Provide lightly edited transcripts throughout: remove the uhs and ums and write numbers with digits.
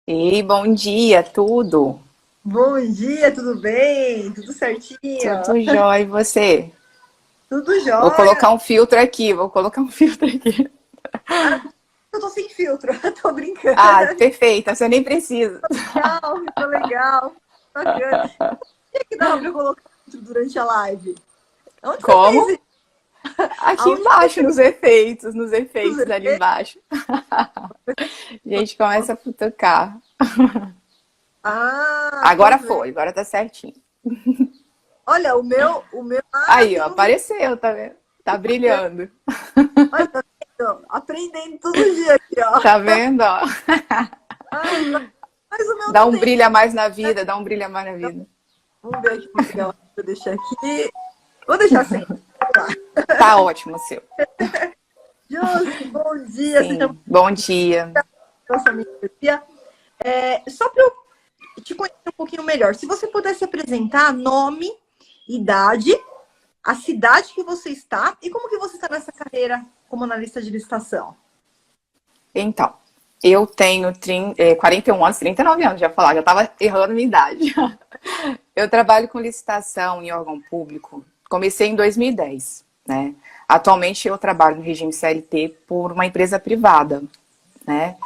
Ei, bom dia, tudo? Bom dia, tudo bem? Tudo certinho? Tudo jóia, e você? Tudo Vou jóia? colocar um filtro aqui, vou colocar um filtro aqui. Ah, eu tô sem filtro, tô brincando. Ah, perfeito, você nem precisa. Legal, ficou legal, bacana. Por que dava pra colocar filtro durante a live? Onde você fez Como? isso? Aqui Aonde que embaixo, você nos fez efeitos ali isso? embaixo. A gente começa a futucar. Ah, tô Agora vendo. foi, agora tá certinho. Olha, o meu, Aí, ó, tem um, apareceu, tá vendo? Tá brilhando. olha, tá vendo? Aprendendo todo dia aqui, ó. Tá vendo, ó? Ai, mas o meu Dá não um tem, brilho a mais na vida, dá um brilho a mais na vida. vamos ver aqui como fica. Vou deixar aqui, vou deixar sem. Tá ótimo o seu. Josi, bom dia, seja Sim, bom dia. nossa mentoria. Só para eu te conhecer um pouquinho melhor, se você pudesse apresentar nome, idade, a cidade que você está e como que você está nessa carreira como analista de licitação. Então, eu tenho 41 anos, 39 anos, já falar, já estava errando minha idade. Eu trabalho com licitação em órgão público. Comecei em 2010, né? Atualmente eu trabalho no regime CLT por uma empresa privada, né?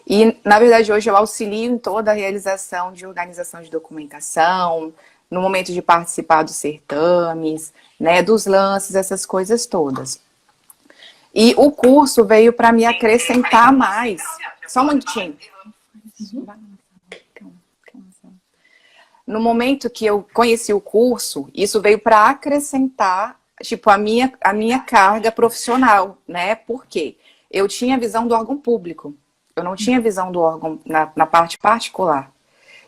E, na verdade, hoje eu auxilio em toda a realização de organização de documentação, no momento de participar dos certames, né, dos lances, essas coisas todas. E o curso veio para me acrescentar mais. Só um minutinho. No momento que eu conheci o curso, isso veio para acrescentar, tipo, a minha carga profissional, né? Porque eu tinha visão do órgão público, eu não tinha visão do órgão na parte particular.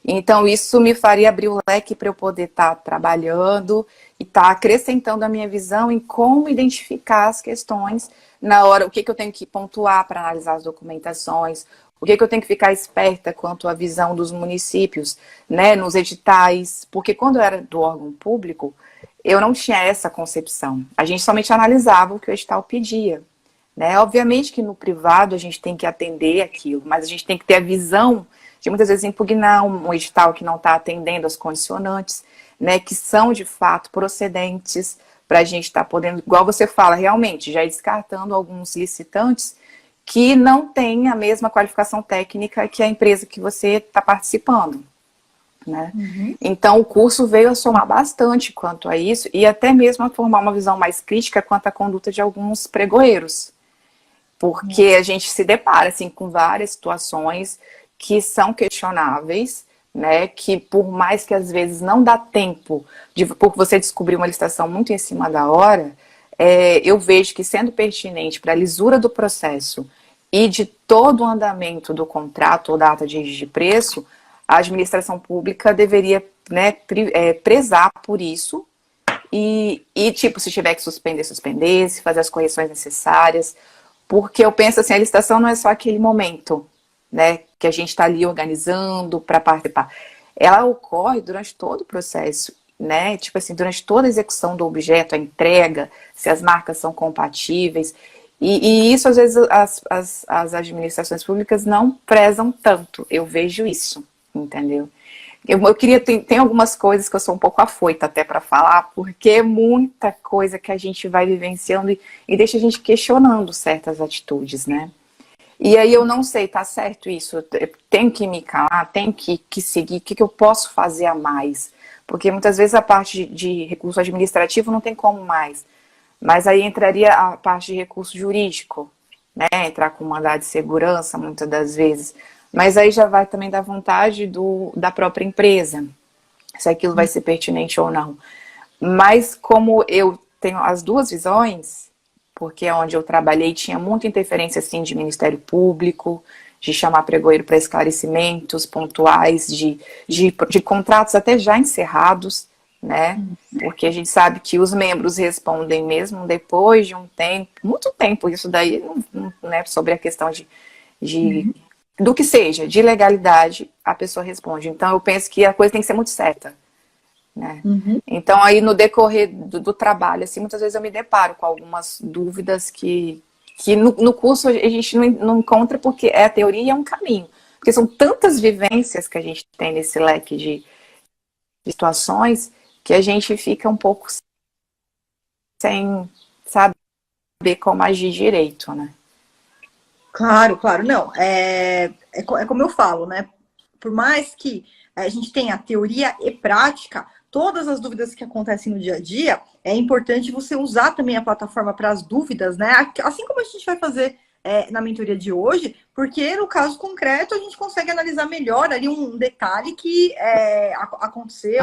Então, isso me faria abrir o leque para eu poder estar trabalhando e estar acrescentando a minha visão em como identificar as questões na hora, o que, que eu tenho que pontuar para analisar as documentações, o que, que eu tenho que ficar esperta quanto à visão dos municípios, né, nos editais, porque quando eu era do órgão público, eu não tinha essa concepção. A gente somente analisava o que o edital pedia. Né? Obviamente que no privado a gente tem que atender aquilo, mas a gente tem que ter a visão de muitas vezes impugnar um edital que não está atendendo as condicionantes, né, que são de fato procedentes para a gente estar podendo, igual você fala, realmente, já ir descartando alguns licitantes que não têm a mesma qualificação técnica que a empresa que você está participando. Né? Uhum. Então, o curso veio a somar bastante quanto a isso e até mesmo a formar uma visão mais crítica quanto à conduta de alguns pregoeiros, porque a gente se depara assim com várias situações que são questionáveis, né? Que por mais que às vezes não dá tempo por você descobrir uma licitação muito em cima da hora, eu vejo que sendo pertinente para a lisura do processo e de todo o andamento do contrato ou da ata de preço, a administração pública deveria, né, prezar por isso tipo, se tiver que suspender, suspender, se fazer as correções necessárias, porque eu penso assim, a licitação não é só aquele momento, né, que a gente está ali organizando para participar. Ela ocorre durante todo o processo, né, tipo assim, durante toda a execução do objeto, a entrega, se as marcas são compatíveis, e isso às vezes as administrações públicas não prezam tanto, eu vejo isso, entendeu? Eu queria, tem algumas coisas que eu sou um pouco afoita até para falar, porque é muita coisa que a gente vai vivenciando e deixa a gente questionando certas atitudes, né? E aí eu não sei, tá certo isso? Eu tenho que me calar, tenho que seguir, o que, que eu posso fazer a mais? Porque muitas vezes a parte de recurso administrativo não tem como mais. Mas aí entraria a parte de recurso jurídico, né? Entrar com mandado de segurança, muitas das vezes. Mas aí já vai também da vontade da própria empresa, se aquilo vai ser pertinente ou não. Mas como eu tenho as duas visões, porque é onde eu trabalhei tinha muita interferência assim de Ministério Público, de chamar pregoeiro para esclarecimentos pontuais, de contratos até já encerrados, né? Porque a gente sabe que os membros respondem mesmo depois de um tempo, muito tempo, isso daí, né, sobre a questão de do que seja, de legalidade, a pessoa responde. Então eu penso que a coisa tem que ser muito certa, né? Uhum. Então aí no decorrer do trabalho, assim, muitas vezes eu me deparo com algumas dúvidas que no curso a gente não encontra porque a teoria é um caminho, Porque são tantas vivências que a gente tem nesse leque de situações que a gente fica um pouco sem saber como agir direito, né? Claro, claro. Não, é como eu falo, né? Por mais que a gente tenha teoria e prática, todas as dúvidas que acontecem no dia a dia, é importante você usar também a plataforma para as dúvidas, né? Assim como a gente vai fazer na mentoria de hoje, porque no caso concreto a gente consegue analisar melhor ali um detalhe que aconteceu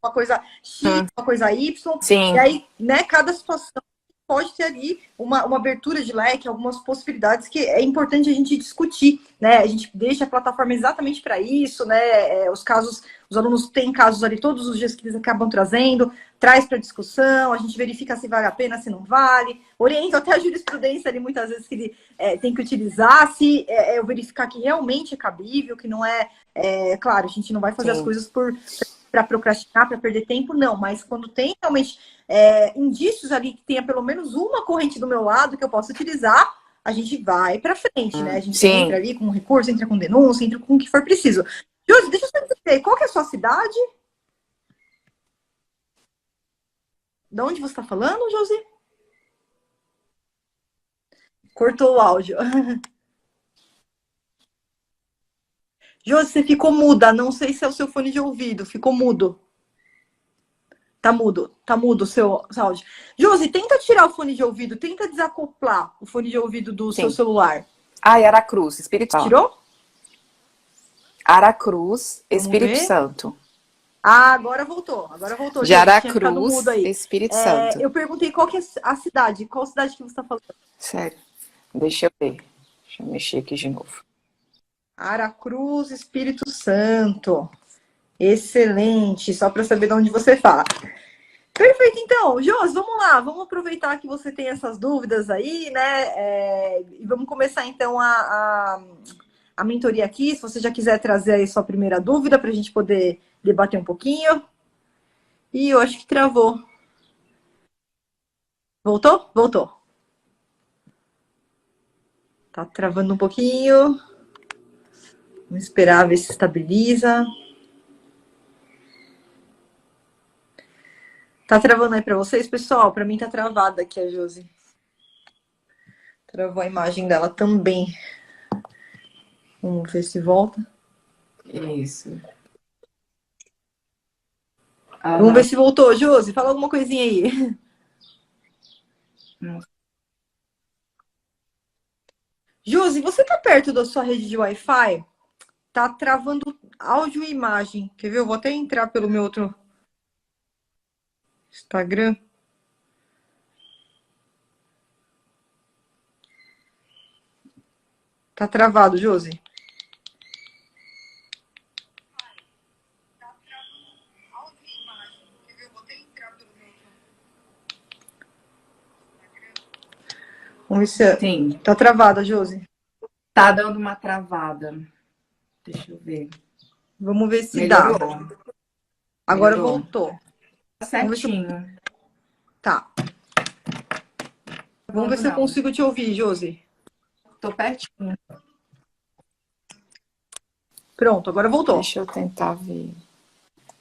uma coisa X, uma coisa Y, Sim. e aí, né, cada situação pode ter ali uma abertura de leque, algumas possibilidades que é importante a gente discutir, né? A gente deixa a plataforma exatamente para isso, né? Os alunos têm casos ali todos os dias que eles acabam trazendo, traz para discussão, a gente verifica se vale a pena, se não vale, orienta até a jurisprudência ali muitas vezes que ele tem que utilizar, se eu verificar que realmente é cabível, que não claro, a gente não vai fazer as coisas para procrastinar, para perder tempo, não, mas quando tem realmente indícios ali que tenha pelo menos uma corrente do meu lado que eu possa utilizar, a gente vai para frente, né? A gente entra ali com recurso, entra com denúncia, entra com o que for preciso. Josi, deixa eu só dizer, qual que é a sua cidade? De onde você está falando, Josi? Cortou o áudio. Josi, você ficou muda, não sei se é o seu fone de ouvido, ficou mudo. Tá mudo o seu áudio. Josi, tenta tirar o fone de ouvido, tenta desacoplar o fone de ouvido do seu celular. Aracruz, Espírito Santo. Tirou? Aracruz, Espírito Santo. Agora voltou. De Aracruz, Espírito Santo. Eu perguntei qual que é a cidade. Qual cidade que você está falando? Sério. Deixa eu ver. Deixa eu mexer aqui de novo. Aracruz, Espírito Santo. Excelente. Só para saber de onde você fala. Perfeito, então. Josi, vamos lá. Vamos aproveitar que você tem essas dúvidas aí, né? E vamos começar, então, a mentoria aqui. Se você já quiser trazer aí sua primeira dúvida para a gente poder debater um pouquinho. E eu acho que travou. Voltou? Voltou. Tá travando um pouquinho. Vamos esperar ver se estabiliza. Tá travando aí para vocês, pessoal? Para mim tá travada aqui a Josi. Travou a imagem dela também. Vamos ver se volta. Isso. Vamos ver se voltou. Josi, fala alguma coisinha aí. Josi, você tá perto da sua rede de Wi-Fi? Tá travando áudio e imagem. Quer ver? Eu vou até entrar pelo meu outro Instagram. Tá travado, Josi. Vamos ver se... Sim. Tá travada, Josi. Tá dando uma travada. Deixa eu ver. Vamos ver se Melhorou. dá. Agora Melhorou. voltou. Tá certinho. Tá. Vamos ver se eu consigo te ouvir, Josi. Tô pertinho. Pronto, agora voltou. Deixa eu tentar ver.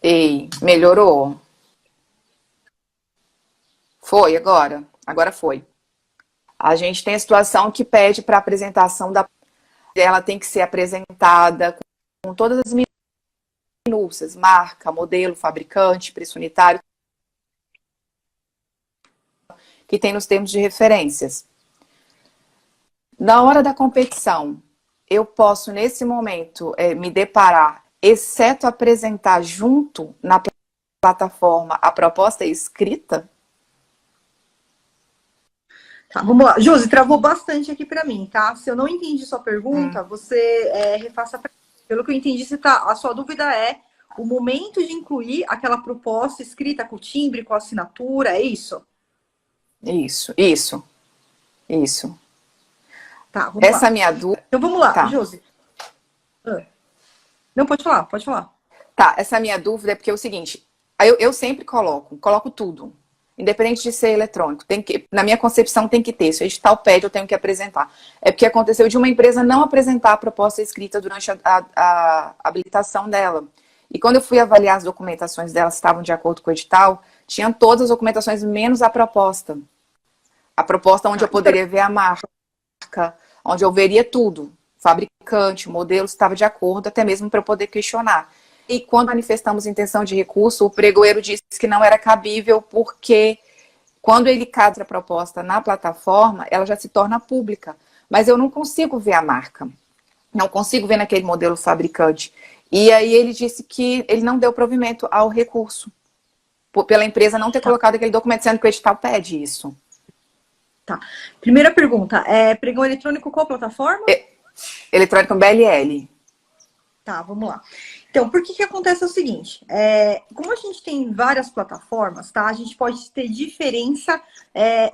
Ei, melhorou. Foi agora? Agora foi. A gente tem a situação que pede para apresentação da... Ela tem que ser apresentada com todas as minúcias, marca, modelo, fabricante, preço unitário, que tem nos termos de referências. Na hora da competição, eu posso, nesse momento, me deparar, exceto apresentar junto na plataforma a proposta escrita? Tá, vamos lá. Josi, travou bastante aqui para mim, tá? Se eu não entendi sua pergunta, você refaça pra... Pelo que eu entendi, a sua dúvida é o momento de incluir aquela proposta escrita com timbre, com assinatura, é isso? Isso. Tá, vamos Essa lá. minha dúvida... Então vamos lá, tá. Josi. Não, pode falar. Tá, essa minha dúvida é porque é o seguinte, eu sempre coloco tudo. independente de ser eletrônico, tem que, na minha concepção tem que ter, se o edital pede, eu tenho que apresentar. É porque aconteceu de uma empresa não apresentar a proposta escrita durante a habilitação dela. E quando eu fui avaliar as documentações dela, se estavam de acordo com o edital, tinham todas as documentações, menos a proposta. A proposta onde eu poderia ver a marca, onde eu veria tudo. Fabricante, modelo, estava de acordo, até mesmo para eu poder questionar. E quando manifestamos intenção de recurso, o pregoeiro disse que não era cabível porque quando ele cadastra a proposta na plataforma, ela já se torna pública. Mas eu não consigo ver a marca. Não consigo ver naquele modelo fabricante. E aí ele disse que ele não deu provimento ao recurso. Pela empresa não ter colocado aquele documento, sendo que o edital pede isso. Tá. Primeira pergunta, pregão eletrônico qual plataforma? Eletrônico BLL. Tá, vamos lá. Então, por que acontece o seguinte? Como a gente tem várias plataformas, tá? A gente pode ter diferença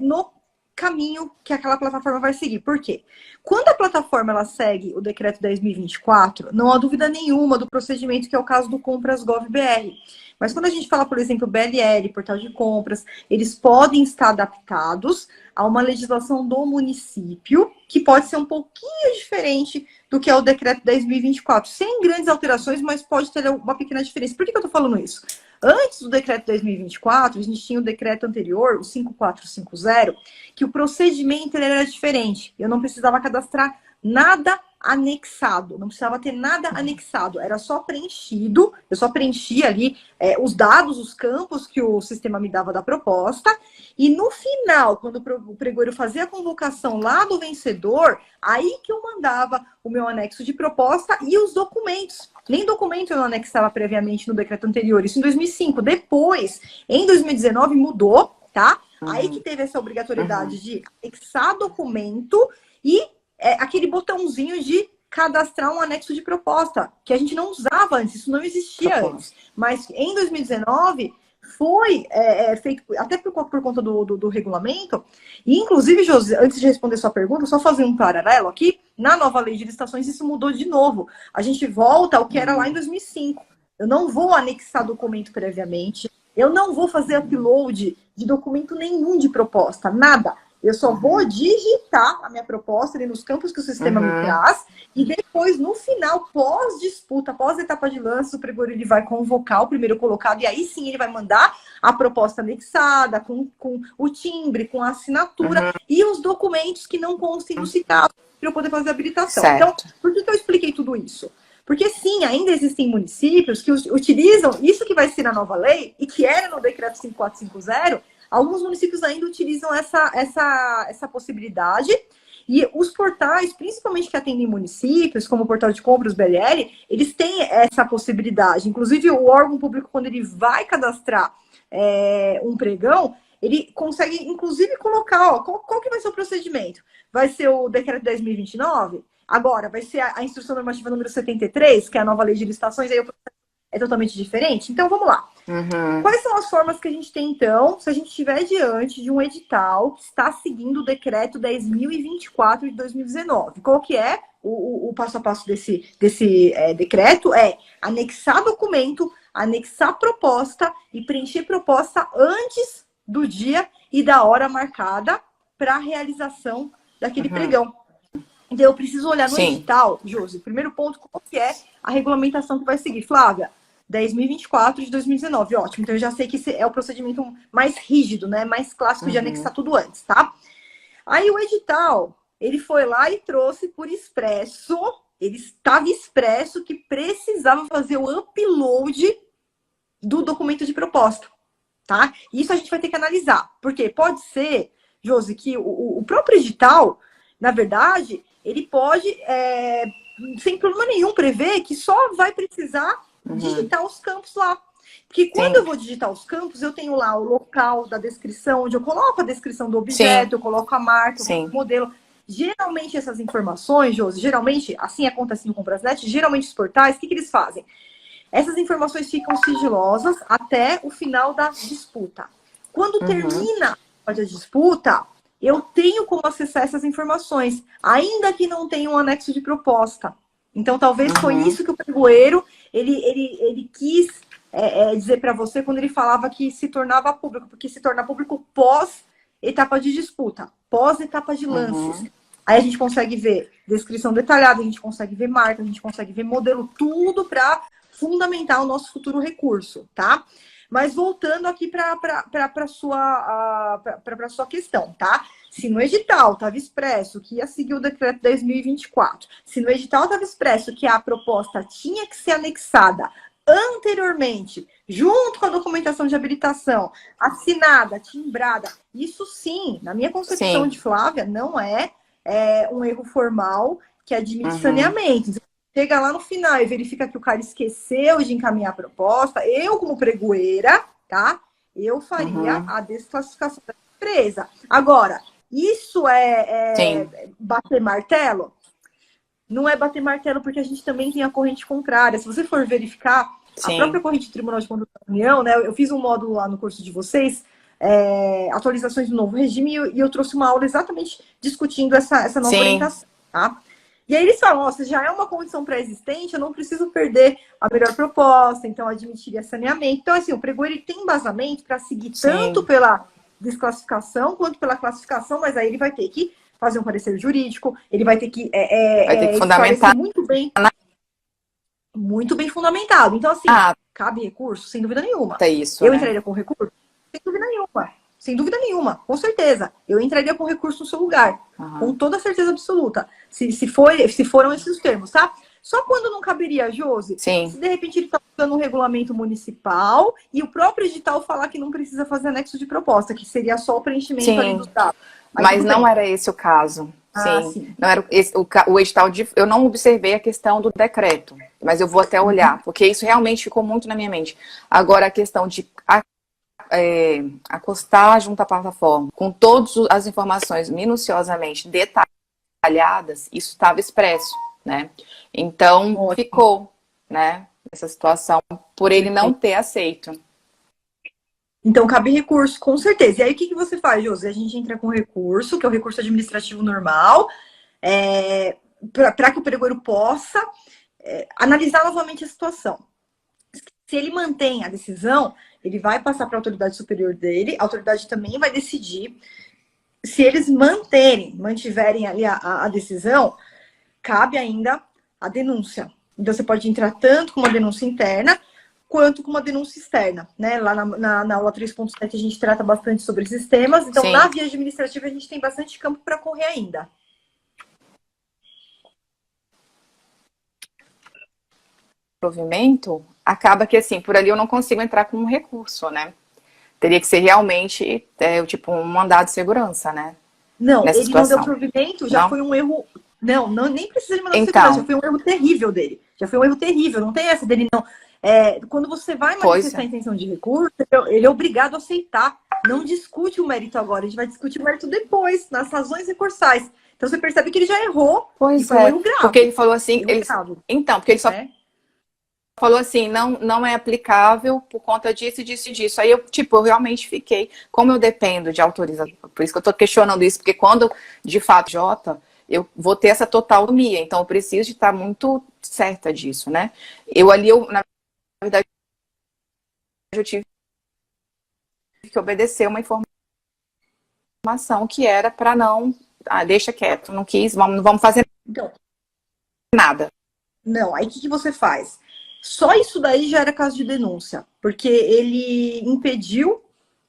no caminho que aquela plataforma vai seguir. Por quê? Quando a plataforma ela segue o decreto 10.024, não há dúvida nenhuma do procedimento que é o caso do Compras Gov.br. Mas quando a gente fala, por exemplo, BLL, portal de compras, eles podem estar adaptados a uma legislação do município, que pode ser um pouquinho diferente do que é o decreto 10.024, sem grandes alterações, mas pode ter uma pequena diferença. Por que eu estou falando isso? Antes do decreto 2024, a gente tinha o decreto anterior, o 5450, que o procedimento ele era diferente. Eu não precisava cadastrar nada anexado, não precisava ter nada anexado, era só preenchido, eu só preenchia ali os dados, os campos que o sistema me dava da proposta, e no final, quando o pregoeiro fazia a convocação lá do vencedor, aí que eu mandava o meu anexo de proposta e os documentos. Nem documento eu não anexava previamente no decreto anterior, isso em 2005. Depois, em 2019, mudou, tá? Aí que teve essa obrigatoriedade de anexar documento e aquele botãozinho de cadastrar um anexo de proposta, que a gente não usava antes, isso não existia antes. Mas em 2019 foi feito, até por conta do regulamento, e inclusive, Josi, antes de responder sua pergunta, só fazer um paralelo aqui, na nova lei de licitações isso mudou de novo. A gente volta ao que era lá em 2005. Eu não vou anexar documento previamente, eu não vou fazer upload de documento nenhum de proposta, nada. Eu só vou digitar a minha proposta ali nos campos que o sistema me traz e depois, no final, pós-disputa, pós-etapa de lance, o pregoeiro ele vai convocar o primeiro colocado e aí sim ele vai mandar a proposta anexada com o timbre, com a assinatura e os documentos que não constem no CICAP para eu poder fazer a habilitação. Certo. Então, por que eu expliquei tudo isso? Porque sim, ainda existem municípios que utilizam isso que vai ser na nova lei e que era no decreto 5450. Alguns municípios ainda utilizam essa possibilidade e os portais, principalmente que atendem municípios, como o Portal de Compras, BLL, eles têm essa possibilidade. Inclusive, o órgão público, quando ele vai cadastrar um pregão, ele consegue, inclusive, colocar qual que vai ser o procedimento. Vai ser o decreto 10.029? Agora, vai ser a instrução normativa número 73, que é a nova lei de licitações, aí o processo é totalmente diferente? Então, vamos lá. Quais são as formas que a gente tem, então, se a gente estiver diante de um edital que está seguindo o decreto 10.024 de 2019? Qual que é o passo a passo desse decreto? Anexar documento, anexar proposta e preencher proposta antes do dia e da hora marcada para a realização daquele pregão. Então, eu preciso olhar no edital, Josi, primeiro ponto, qual que é a regulamentação que vai seguir? Flávia, 10.024 de 2019, ótimo. Então, eu já sei que esse é o procedimento mais rígido, né? Mais clássico de anexar tudo antes, tá? Aí, o edital, ele foi lá e trouxe por expresso, ele estava expresso que precisava fazer o upload do documento de proposta, tá? Isso a gente vai ter que analisar, porque pode ser, Josi, que o próprio edital, na verdade, ele pode, sem problema nenhum, prever que só vai precisar digitar os campos lá. Porque quando eu vou digitar os campos, eu tenho lá o local da descrição, onde eu coloco a descrição do objeto, eu coloco a marca, o modelo. Geralmente essas informações, Josi, geralmente, assim acontece no Comprasnet, geralmente os portais, o que eles fazem? Essas informações ficam sigilosas até o final da disputa. Quando termina a disputa, eu tenho como acessar essas informações, ainda que não tenha um anexo de proposta. Então, talvez foi isso que o pregoeiro ele quis dizer para você quando ele falava que se tornava público, porque se torna público pós etapa de disputa, pós etapa de lances. Uhum. Aí a gente consegue ver descrição detalhada, a gente consegue ver marca, a gente consegue ver modelo, tudo para fundamentar o nosso futuro recurso, tá? Mas voltando aqui para a sua questão, tá? Se no edital estava expresso que ia seguir o decreto 10.024, se no edital estava expresso que a proposta tinha que ser anexada anteriormente, junto com a documentação de habilitação, assinada, timbrada, isso sim, na minha concepção Sim. de Flávia, não é um erro formal que admite saneamento. Chega lá no final e verifica que o cara esqueceu de encaminhar a proposta, eu, como pregoeira, tá? Eu faria a desclassificação da empresa. Agora, isso bater martelo? Não é bater martelo, porque a gente também tem a corrente contrária. Se você for verificar, a própria corrente do Tribunal de Conduta da União, né? Eu fiz um módulo lá no curso de vocês, atualizações do novo regime, e eu trouxe uma aula exatamente discutindo essa nova orientação, tá? E aí eles falam, se já é uma condição pré-existente, eu não preciso perder a melhor proposta, então admitiria saneamento. Então, assim, o pregoeiro ele tem embasamento para seguir tanto pela desclassificação quanto pela classificação, mas aí ele vai ter que fazer um parecer jurídico, ele vai ter que, fundamentar muito bem fundamentado. Então, assim, cabe recurso? Sem dúvida nenhuma. Isso, eu entraria com recurso? Sem dúvida nenhuma. Sem dúvida nenhuma, com certeza. Eu entraria com recurso no seu lugar, com toda certeza absoluta. Se foram esses termos, tá? Só quando não caberia, Josi, se de repente ele está usando um regulamento municipal e o próprio edital falar que não precisa fazer anexo de proposta, que seria só o preenchimento ali dos dados. Mas não era esse o caso. Sim. Não era o edital eu não observei a questão do decreto, mas eu vou até olhar, porque isso realmente ficou muito na minha mente. Agora, a questão de acostar junto à plataforma, com todas as informações minuciosamente detalhadas, isso estava expresso, né? Então, ficou, né, essa situação, por ele não ter aceito. Então, cabe recurso, com certeza. E aí, o que você faz, Josi? A gente entra com recurso, que é o recurso administrativo normal, para que o pregoeiro possa analisar novamente a situação. Se ele mantém a decisão, ele vai passar para a autoridade superior dele, a autoridade também vai decidir. Se eles mantiverem ali a decisão, cabe ainda a denúncia. Então, você pode entrar tanto com uma denúncia interna, quanto com uma denúncia externa, né? Lá na aula 3.7 a gente trata bastante sobre esses temas, então na via administrativa a gente tem bastante campo para correr ainda. Provimento, acaba que assim, por ali eu não consigo entrar com um recurso, né? Teria que ser realmente, tipo, um mandado de segurança, né? Não, ele situação. Não deu provimento, já foi um erro... Não, nem precisa de mandado de segurança, já foi um erro terrível dele. Já foi um erro terrível, não tem essa dele, não. Quando você vai manifestar a intenção de recurso, ele é obrigado a aceitar. Não discute o mérito agora, a gente vai discutir o mérito depois, nas razões recursais. Então você percebe que ele já errou e foi um erro grave. Porque ele falou assim... porque ele só... falou assim, não é aplicável por conta disso, disso e disso. Aí eu realmente fiquei, como eu dependo de autorização, por isso que eu tô questionando isso, porque quando, de fato, eu vou ter essa total autonomia, então eu preciso de estar muito certa disso, né? Na verdade, eu tive que obedecer uma informação que era para não, deixa quieto, não quis, não vamos fazer nada. Não, aí o que você faz? Só isso daí já era caso de denúncia, porque ele impediu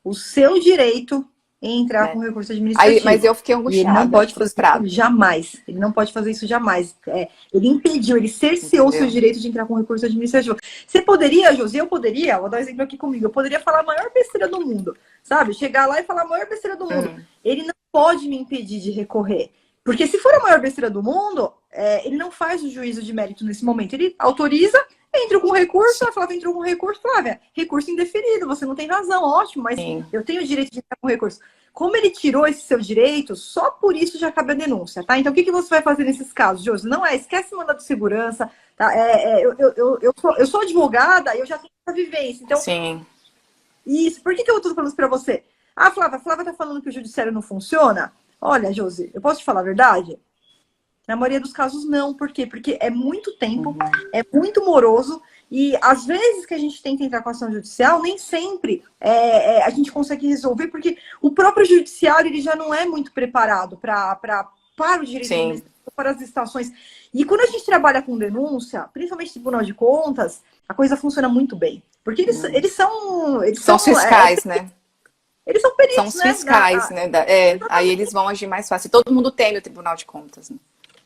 o seu direito em entrar com recurso administrativo. Mas eu fiquei angustiada. Ele não pode fazer isso jamais. Ele não pode fazer isso jamais. Ele impediu, ele cerceou o seu direito de entrar com recurso administrativo. Você poderia, Josi, eu poderia, vou dar um exemplo aqui comigo, eu poderia falar a maior besteira do mundo, sabe? Chegar lá e falar a maior besteira do mundo. Ele não pode me impedir de recorrer. Porque se for a maior besteira do mundo, ele não faz o juízo de mérito nesse momento. Ele autoriza, entra com recurso, a Flávia entrou com recurso, Flávia, recurso indeferido, você não tem razão, ótimo, mas eu tenho o direito de entrar com recurso. Como ele tirou esse seu direito, só por isso já cabe a denúncia, tá? Então, o que você vai fazer nesses casos, Josi? Não esquece o mandado de segurança, tá? Eu sou advogada, eu já tenho essa vivência, então... Sim. Isso, por que eu tô falando isso pra você? A Flávia tá falando que o judiciário não funciona? Olha, Josi, eu posso te falar a verdade? Na maioria dos casos, não. Por quê? Porque é muito tempo, é muito moroso E às vezes que a gente tenta entrar com ação judicial, nem sempre a gente consegue resolver, porque o próprio judiciário ele já não é muito preparado para o direito Sim, administrativo, para as licitações. E quando a gente trabalha com denúncia, principalmente Tribunal de Contas, a coisa funciona muito bem. Porque são os fiscais, né? eles são São peritos, os né? fiscais, né? Aí eles vão agir mais fácil. Todo mundo tem no Tribunal de Contas, né?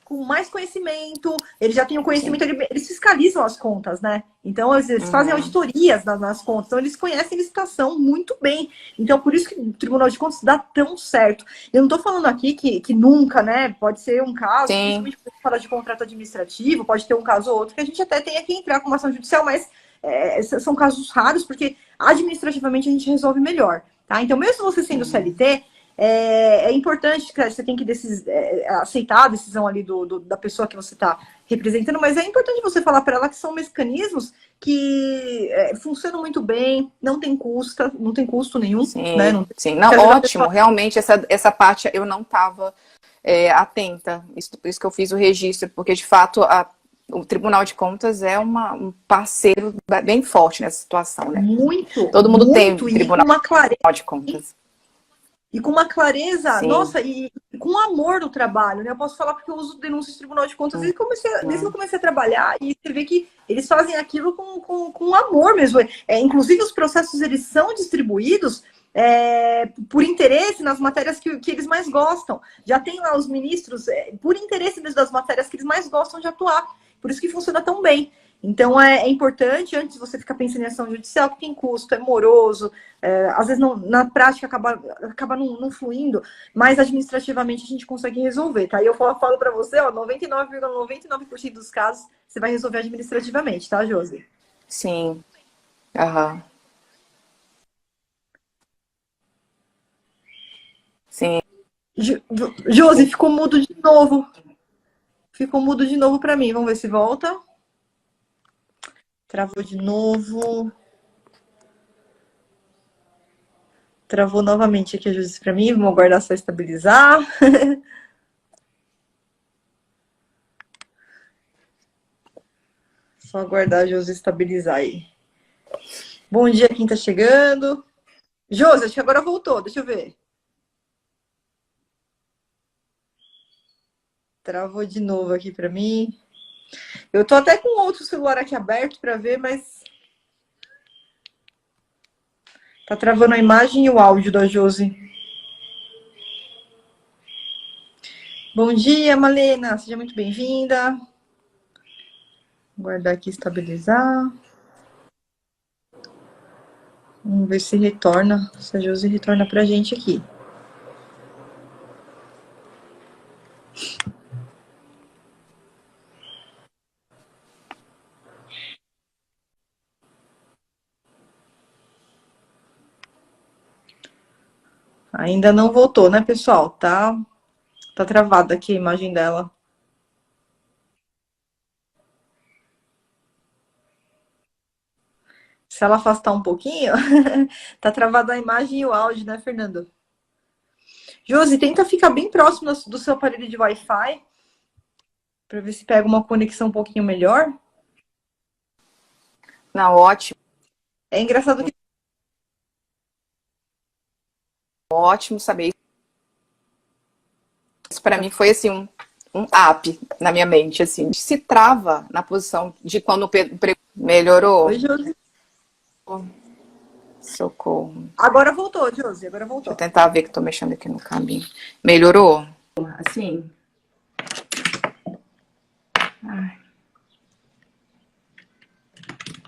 Com mais conhecimento, eles já têm o Sim. conhecimento, eles fiscalizam as contas, né? Então, eles fazem auditorias nas contas, então eles conhecem licitação muito bem. Então, por isso que o Tribunal de Contas dá tão certo. Eu não estou falando aqui que nunca, né? Pode ser um caso, Sim, principalmente quando fala de contrato administrativo, pode ter um caso ou outro que a gente até tenha que entrar com uma ação judicial, mas são casos raros, porque administrativamente a gente resolve melhor. Tá? Então, mesmo você sendo CLT, é importante que você tem que aceitar a decisão ali da pessoa que você está representando, mas é importante você falar para ela que são mecanismos que funcionam muito bem, não tem custo nenhum, né? sim, Não tem, sim. Não, que às vezes a ótimo. pessoa Realmente, essa parte eu não estava atenta. Por isso que eu fiz o registro, porque de fato o Tribunal de Contas é um parceiro bem forte nessa situação, né? muito, Todo mundo tem muito, Tribunal de Contas. e com uma clareza, Sim. nossa, e com amor no trabalho, né? Eu posso falar porque eu uso denúncias de Tribunal de Contas desde que eu comecei a trabalhar, e você vê que eles fazem aquilo com amor mesmo. Inclusive, os processos, eles são distribuídos por interesse nas matérias que eles mais gostam. Já tem lá os ministros, por interesse mesmo das matérias que eles mais gostam de atuar. Por isso que funciona tão bem. Então, é importante, antes de você ficar pensando em ação judicial, que tem custo, é moroso, às vezes não, na prática acaba não fluindo, mas administrativamente a gente consegue resolver, tá? E eu falo para você, ó, 99,99% dos casos você vai resolver administrativamente, tá, Josi? Sim. Aham. Sim. Josi, ficou mudo de novo. Ficou mudo de novo para mim. Vamos ver se volta. Travou de novo. Travou novamente aqui a Josi para mim. Vamos aguardar só estabilizar. Só aguardar a Josi estabilizar aí. Bom dia, quem tá chegando. Josi, acho que agora voltou. Deixa eu ver. Travou de novo aqui para mim. Eu tô até com outro celular aqui aberto para ver, mas tá travando a imagem e o áudio da Josi. Bom dia, Malena. Seja muito bem-vinda. Guardar aqui, estabilizar. Vamos ver se retorna. Se a Josi retorna pra gente aqui. Ainda não voltou, né, pessoal? Tá travada aqui a imagem dela. Se ela afastar um pouquinho, tá travada a imagem e o áudio, né, Fernando? Josi, tenta ficar bem próximo do seu aparelho de Wi-Fi para ver se pega uma conexão um pouquinho melhor. Não, ótimo, É engraçado que ótimo saber. Isso para mim foi assim um up na minha mente, assim. Se trava na posição de quando o melhorou. Oi, Josi. Socorro. Agora voltou, Josi. Agora Deixa eu voltou. tentar ver que tô mexendo aqui no caminho. Melhorou? Assim? Ai.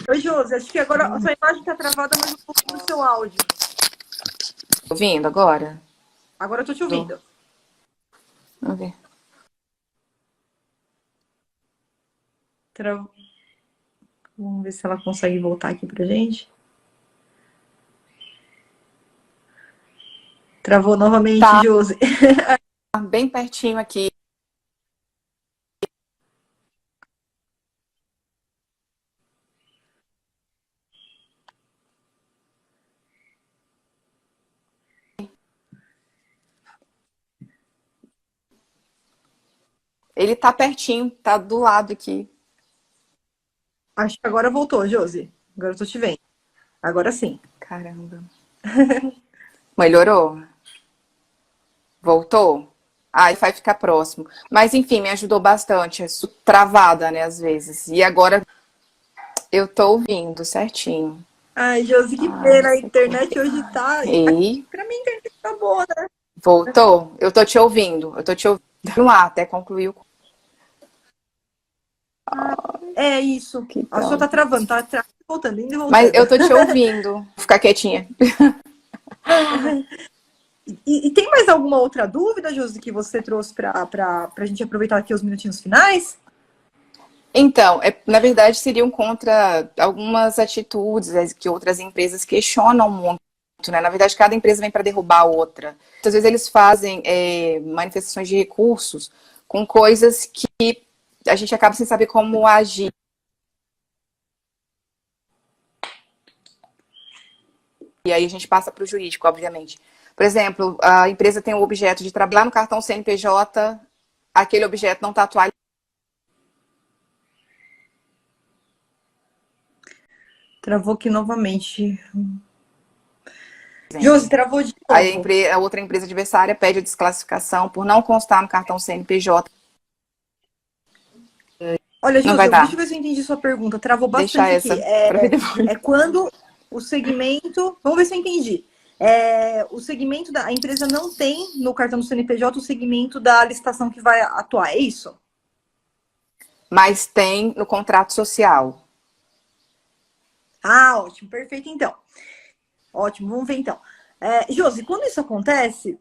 Oi, Josi. Acho que agora a sua imagem tá travada, mas um pouquinho do seu áudio. Tô ouvindo agora? Agora eu tô te ouvindo. Vamos ver. Tra- Vamos ver se ela consegue voltar aqui pra gente. Travou novamente, Tá Josi. bem pertinho aqui. Ele tá pertinho, tá do lado aqui. Acho que agora voltou, Josi. Agora eu tô te vendo. Agora sim. Caramba. Melhorou? Voltou? Aí vai ficar próximo. Mas enfim, me ajudou bastante. Eu sou travada, né, às vezes. E agora eu tô ouvindo certinho. Ai, Josi, que Ah, pena. A você internet hoje tá. e Pra mim, a internet tá boa, né? voltou? Eu tô te ouvindo. Eu tô te ouvindo lá até concluir o. É isso. Que A sua bom. tá travando, tá voltando, indo e Mas voltando. eu tô te ouvindo. Vou ficar quietinha. E tem mais alguma outra dúvida, Josi, que você trouxe pra gente aproveitar aqui os minutinhos finais? Então, na verdade, seriam contra algumas atitudes que outras empresas questionam muito, né? Na verdade, cada empresa vem para derrubar a outra. Muitas vezes eles fazem manifestações de recursos com coisas que a gente acaba sem saber como agir. E aí a gente passa para o jurídico, obviamente. Por exemplo, a empresa tem o objeto de trabalhar no cartão CNPJ, aquele objeto não está atualizado. Travou aqui novamente. Josi, travou de Aí novo. a outra empresa adversária pede a desclassificação por não constar no cartão CNPJ. Olha, Não Josi, vai deixa eu dar. ver se eu entendi sua pergunta. Travou Deixar bastante aqui. essa para ver depois. É quando o segmento. Vamos ver se eu entendi. O segmento da. A empresa não tem no cartão do CNPJ o segmento da licitação que vai atuar, é isso? Mas tem no contrato social. Ah, ótimo, perfeito então. Ótimo, vamos ver então. Josi, quando isso acontece,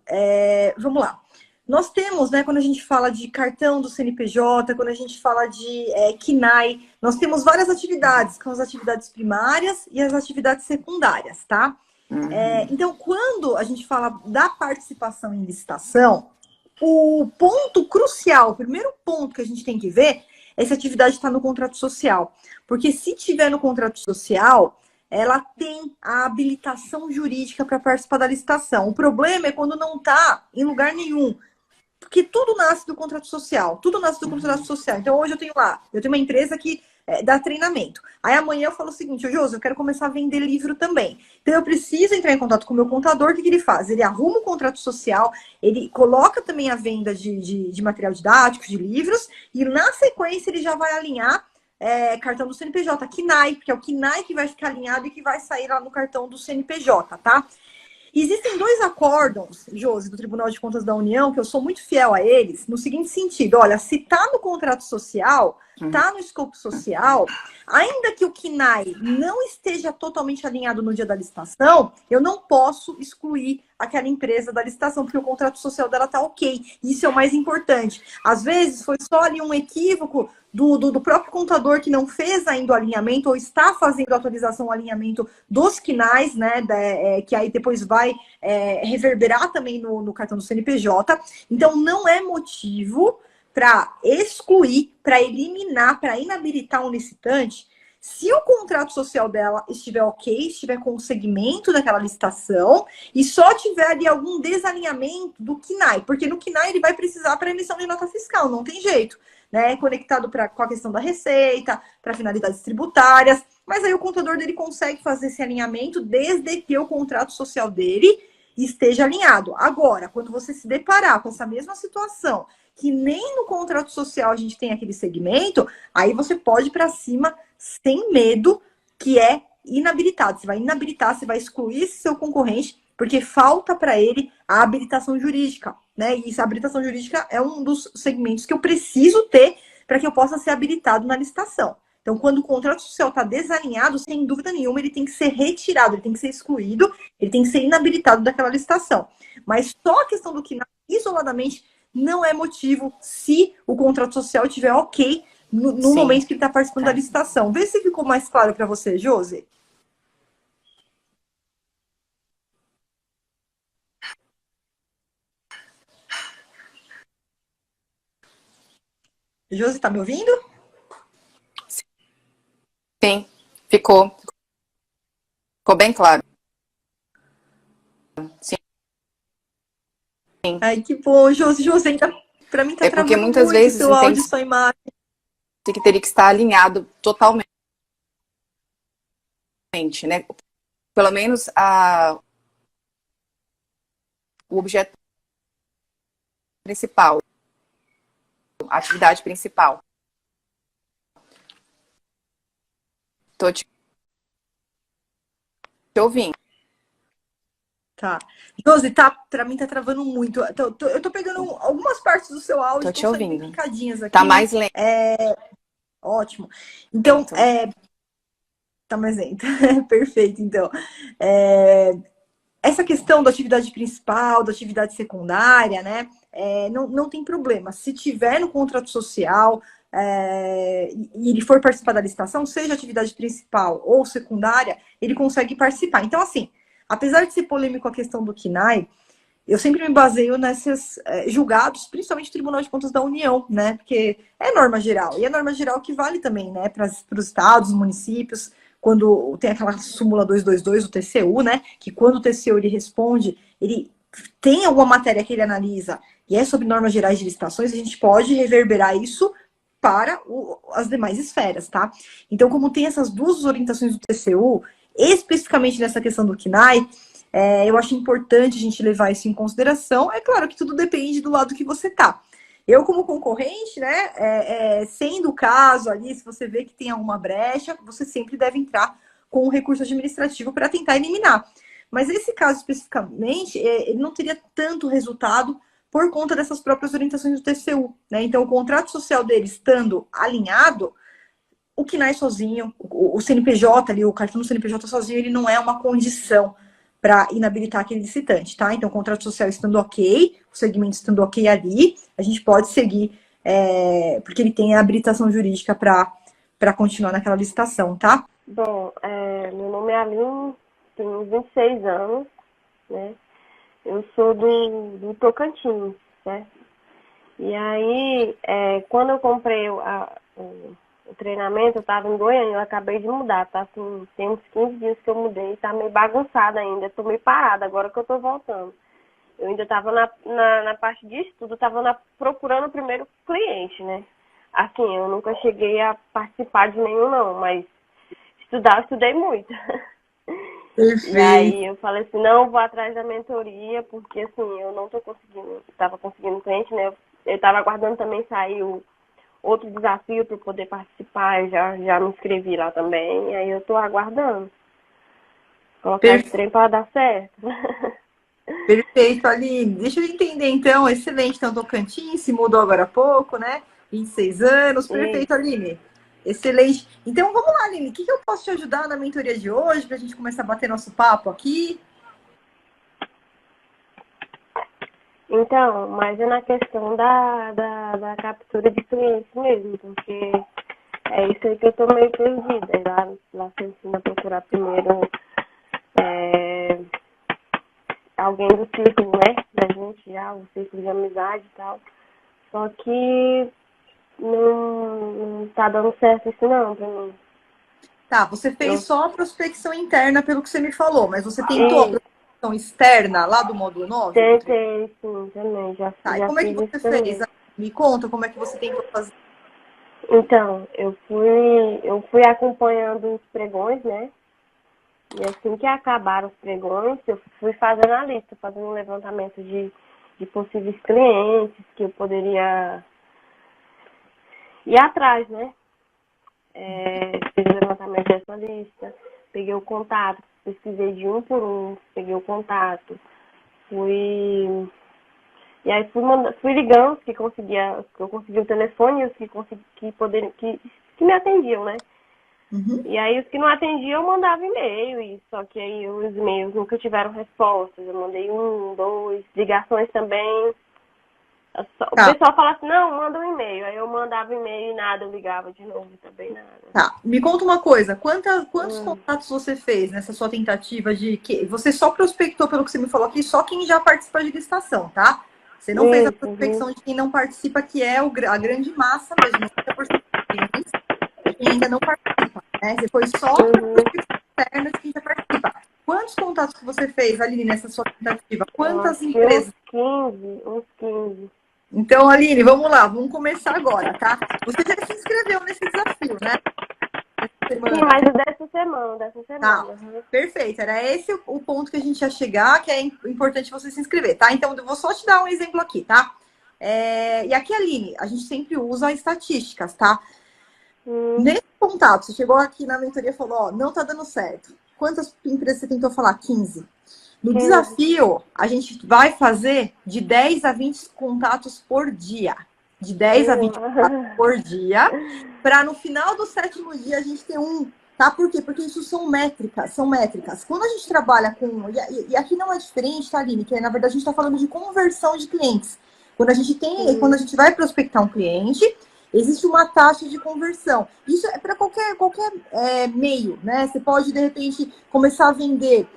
vamos lá. Nós temos, né, quando a gente fala de cartão do CNPJ, quando a gente fala de KNAI, nós temos várias atividades, que são as atividades primárias e as atividades secundárias, tá? Então, quando a gente fala da participação em licitação, o ponto crucial, o primeiro ponto que a gente tem que ver é se a atividade está no contrato social. Porque se tiver no contrato social, ela tem a habilitação jurídica para participar da licitação. O problema é quando não está em lugar nenhum. Porque tudo nasce do contrato social. Tudo nasce do contrato social. Então, hoje eu tenho uma empresa que dá treinamento. Aí amanhã eu falo o seguinte, Josi, eu quero começar a vender livro também. Então, eu preciso entrar em contato com o meu contador. O que ele faz? Ele arruma o contrato social, ele coloca também a venda de material didático, de livros, e na sequência ele já vai alinhar cartão do CNPJ, KNAI, porque é o KNAI que vai ficar alinhado e que vai sair lá no cartão do CNPJ, tá? Existem dois acórdãos, Josi, do Tribunal de Contas da União, que eu sou muito fiel a eles, no seguinte sentido: olha, se está no contrato social, está no escopo social, ainda que o KNAI não esteja totalmente alinhado no dia da licitação, eu não posso excluir aquela empresa da licitação, porque o contrato social dela está ok. Isso é o mais importante. Às vezes foi só ali um equívoco do próprio contador que não fez ainda o alinhamento ou está fazendo a atualização, o alinhamento dos KNAIs, né, que aí depois vai reverberar também no cartão do CNPJ. Então, não é motivo para excluir, para eliminar, para inabilitar um licitante, se o contrato social dela estiver ok, estiver com o segmento daquela licitação e só tiver ali algum desalinhamento do KNAI, porque no KNAI ele vai precisar para emissão de nota fiscal, não tem jeito, né? Conectado com a questão da receita, para finalidades tributárias, mas aí o contador dele consegue fazer esse alinhamento desde que o contrato social dele esteja alinhado. Agora, quando você se deparar com essa mesma situação, que nem no contrato social a gente tem aquele segmento, aí você pode ir para cima sem medo, que é inabilitado. Você vai inabilitar, você vai excluir esse seu concorrente, porque falta para ele a habilitação jurídica, né? E essa habilitação jurídica é um dos segmentos que eu preciso ter para que eu possa ser habilitado na licitação. Então, quando o contrato social está desalinhado, sem dúvida nenhuma, ele tem que ser retirado, ele tem que ser excluído, ele tem que ser inabilitado daquela licitação. Mas só a questão do que isoladamente não é motivo se o contrato social estiver ok no momento que ele está participando da licitação. Vê se ficou mais claro para você, Josi. Josi, está me ouvindo? Sim, ficou bem claro. Sim. Ai, que bom, Josi, ainda para mim tá É porque travando muitas muito o vezes seu áudio, entende sua imagem. que teria que estar alinhado totalmente. né? Pelo menos o objeto principal, a atividade principal. Tô te ouvindo. Tá. Josi, pra mim tá travando muito. Eu tô pegando algumas partes do seu áudio, Tô te estão saindo ouvindo. picadinhas aqui. Tá mais lento. Ótimo. Então, tá mais lento. Perfeito, então. Essa questão da atividade principal, da atividade secundária, né? Não tem problema. Se tiver no contrato social e ele for participar da licitação, seja atividade principal ou secundária, ele consegue participar. Então, assim, apesar de ser polêmico a questão do KNAI, eu sempre me baseio nesses julgados, principalmente o Tribunal de Contas da União, né? Porque é norma geral. E é norma geral que vale também, né? Para os estados, municípios, quando tem aquela súmula 222 do TCU, né? Que quando o TCU ele responde, ele tem alguma matéria que ele analisa e é sobre normas gerais de licitações, a gente pode reverberar isso para as demais esferas, tá? Então, como tem essas duas orientações do TCU, especificamente nessa questão do KNAI, eu acho importante a gente levar isso em consideração. É claro que tudo depende do lado que você tá. Eu, como concorrente, né, sendo o caso ali, se você vê que tem alguma brecha, você sempre deve entrar com um recurso administrativo para tentar eliminar. Mas esse caso especificamente, ele não teria tanto resultado por conta dessas próprias orientações do TCU, né? Então, o contrato social dele estando alinhado, o KNAI sozinho, o CNPJ ali, o cartão do CNPJ sozinho, ele não é uma condição para inabilitar aquele licitante, tá? Então, o contrato social estando ok, o segmento estando ok ali, a gente pode seguir, porque ele tem a habilitação jurídica para continuar naquela licitação, tá? Bom, meu nome é Aline, tenho 26 anos, né? Eu sou do Tocantins, certo? E aí, quando eu comprei o treinamento, eu estava em Goiânia, eu acabei de mudar, tá? Assim, tem uns 15 dias que eu mudei, tá meio bagunçada ainda, tô meio parada agora que eu tô voltando. Eu ainda estava na parte de estudo, estava procurando o primeiro cliente, né? Assim, eu nunca cheguei a participar de nenhum não, mas estudar, eu estudei muito. Perfeito. E aí eu falei assim, não, vou atrás da mentoria, porque assim, eu não tô conseguindo, estava conseguindo cliente, né? Eu estava aguardando também sair outro desafio para poder participar, eu já me inscrevi lá também, e aí eu tô aguardando. Colocar esse trem para dar certo. Perfeito, Aline. Deixa eu entender, então. Excelente. Então, Tocantins se mudou agora há pouco, né? 26 anos. Perfeito, Aline. Excelente. Então, vamos lá, Aline. O que eu posso te ajudar na mentoria de hoje, para a gente começar a bater nosso papo aqui? Então, mas é na questão da captura de clientes mesmo, porque é isso aí que eu tô meio perdida. Lá você ensina a procurar primeiro alguém do círculo, né? Da gente já, o círculo de amizade e tal. Só que não tá dando certo isso não pra mim. Tá, você fez só a prospecção interna, pelo que você me falou, mas você tentou a prospecção externa lá do módulo 9? Tentei, sim, também. Já Tá, e já como é que fiz você isso fez? também. Me conta como é que você tentou fazer. Então, eu fui acompanhando os pregões, né? E assim que acabaram os pregões, eu fui fazendo a lista, fazendo um levantamento de possíveis clientes que eu poderia ir atrás, né? Fiz o levantamento dessa lista, peguei o contato, pesquisei de um por um, peguei o contato, e aí fui ligando os que eu consegui o telefone e os que me atendiam, né? Uhum. E aí os que não atendiam eu mandava e-mail, só que aí os e-mails nunca tiveram respostas. Eu mandei 1, 2, ligações também. O pessoal fala assim, não, manda um e-mail. Aí eu mandava e-mail e nada, eu ligava de novo também nada. Tá, me conta uma coisa, quantos contatos você fez nessa sua tentativa de que você só prospectou, pelo que você me falou aqui, só quem já participa de licitação, tá? Você não fez a prospecção de quem não participa, que é a grande massa mesmo, 90% dos clientes, quem ainda não participa, né? Você foi só a prospecção interna de quem já participa. Quantos contatos que você fez, Aline, nessa sua tentativa? Quantas empresas? Uns 15. Então, Aline, vamos lá, vamos começar agora, tá? Você já se inscreveu nesse desafio, né? Sim, mas o dessa semana, Tá, Uhum. perfeito. Era esse o ponto que a gente ia chegar, que é importante você se inscrever, tá? Então, eu vou só te dar um exemplo aqui, tá? E aqui, Aline, a gente sempre usa estatísticas, tá? Nesse contato, você chegou aqui na mentoria e falou, ó, não tá dando certo. Quantas empresas você tentou falar? 15. No desafio, a gente vai fazer de 10 a 20 contatos por dia. De 10 a 20 contatos por dia, para no final do 7º dia a gente ter um. Tá? Por quê? Porque isso são métricas, são métricas. Quando a gente trabalha com. E aqui não é diferente, tá, Aline? Que na verdade a gente está falando de conversão de clientes. Quando a gente tem, quando a gente vai prospectar um cliente, existe uma taxa de conversão. Isso é para qualquer meio, né? Você pode, de repente, começar a vender.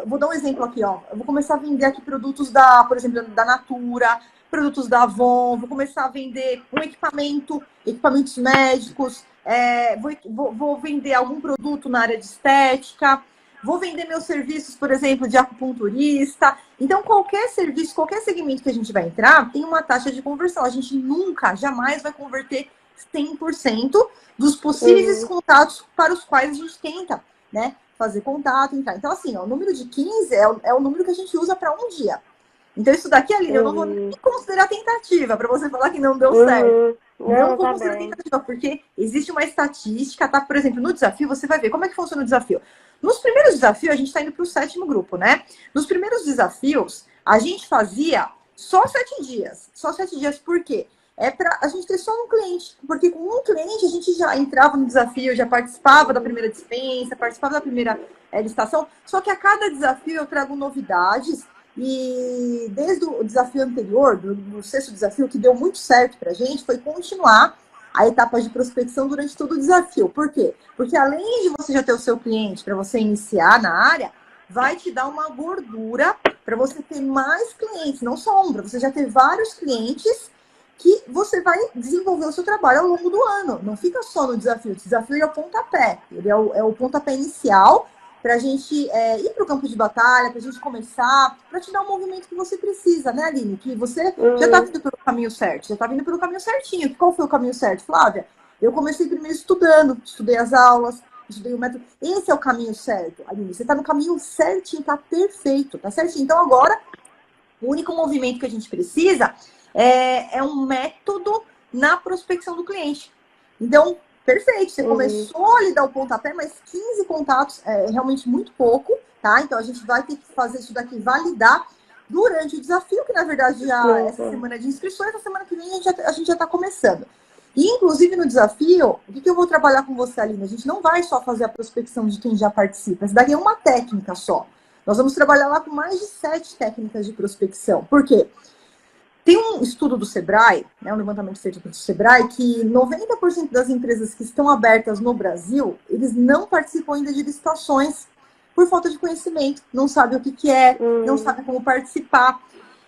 Vou dar um exemplo aqui, ó. Eu vou começar a vender aqui produtos por exemplo, da Natura, produtos da Avon, vou começar a vender um equipamentos médicos, vou vender algum produto na área de estética, vou vender meus serviços, por exemplo, de acupunturista. Então, qualquer serviço, qualquer segmento que a gente vai entrar, tem uma taxa de conversão. A gente nunca, jamais vai converter 100% dos possíveis contatos para os quais a gente tenta, né? Fazer contato, entrar. Então, assim, ó, o número de 15 é o número que a gente usa para um dia. Então, isso daqui, Aline, eu não vou nem considerar tentativa, para você falar que não deu certo. Não vou considerar tentativa, porque existe uma estatística, tá? Por exemplo, no desafio, você vai ver como é que funciona o desafio. Nos primeiros desafios, a gente está indo para o 7º grupo, né? Nos primeiros desafios, a gente fazia só 7 dias. Só 7 dias, por quê? É para a gente ter só um cliente. Porque com um cliente, a gente já entrava no desafio, já participava da primeira dispensa, participava da primeira licitação. Só que a cada desafio eu trago novidades. E desde o desafio anterior, do 6º desafio, que deu muito certo para a gente, foi continuar a etapa de prospecção durante todo o desafio. Por quê? Porque além de você já ter o seu cliente para você iniciar na área, vai te dar uma gordura para você ter mais clientes, não só um, para você já ter vários clientes que você vai desenvolver o seu trabalho ao longo do ano. Não fica só no desafio. O desafio é o pontapé. Ele é o pontapé inicial para a gente ir para o campo de batalha, para a gente começar, para te dar o movimento que você precisa, né, Aline? Que você já está vindo pelo caminho certo, já está vindo pelo caminho certinho. Qual foi o caminho certo, Flávia? Eu comecei primeiro estudando, estudei as aulas, estudei o método. Esse é o caminho certo, Aline. Você está no caminho certinho, está perfeito, tá certinho. Então, agora, o único movimento que a gente precisa é um método na prospecção do cliente. Então, perfeito, você começou a lhe dar o pontapé, mas 15 contatos é realmente muito pouco, tá? Então, a gente vai ter que fazer isso daqui, validar durante o desafio, que na verdade já essa semana de inscrições, essa semana que vem a gente já está começando. E, inclusive, no desafio, o que eu vou trabalhar com você, Aline? A gente não vai só fazer a prospecção de quem já participa, essa daqui é uma técnica só. Nós vamos trabalhar lá com mais de 7 técnicas de prospecção. Por quê? Tem um estudo do Sebrae, né, um levantamento feito pelo Sebrae, que 90% das empresas que estão abertas no Brasil, eles não participam ainda de licitações por falta de conhecimento. Não sabem o que é, não sabem como participar.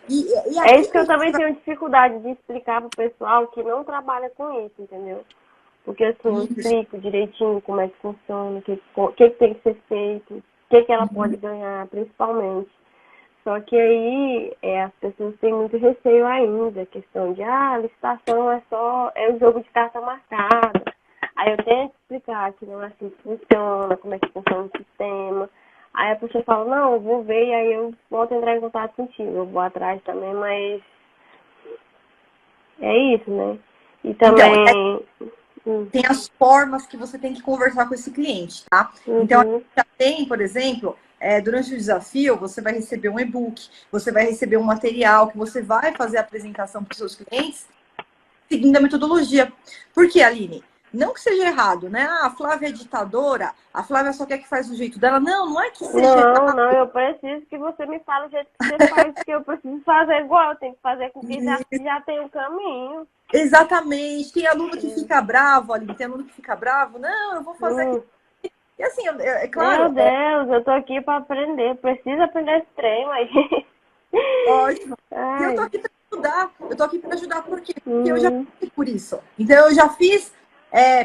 E é isso que eu também tenho dificuldade de explicar para o pessoal que não trabalha com isso, entendeu? Porque assim, eu explico direitinho como é que funciona, o que tem que ser feito, o que ela pode ganhar, principalmente. Só que aí as pessoas têm muito receio ainda, a questão de licitação é um jogo de carta marcada. Aí eu tento explicar que não é assim que funciona, como é que funciona o sistema. Aí a pessoa fala, não, eu vou ver, e aí eu volto a entrar em contato contigo. Eu vou atrás também, mas é isso, né? E também... tem as formas que você tem que conversar com esse cliente, tá? Então, a gente já tem, por exemplo, durante o desafio, você vai receber um e-book, você vai receber um material que você vai fazer a apresentação para os seus clientes, seguindo a metodologia. Por quê, Aline? Não que seja errado, né? A Flávia é ditadora, a Flávia só quer que faz do jeito dela. Não é que seja errado. Não, eu preciso que você me fale o jeito que você faz, porque eu preciso fazer igual, eu tenho que fazer com quem já tem o caminho. Exatamente. Tem aluno que fica bravo, Aline, tem aluno que fica bravo. Não, eu vou fazer aqui. E assim, é claro... Meu Deus, eu tô aqui para aprender, preciso aprender esse trem, mas... Ótimo. E eu tô aqui para ajudar. Eu tô aqui para ajudar por quê? Porque eu já fiz por isso. Então, eu já fiz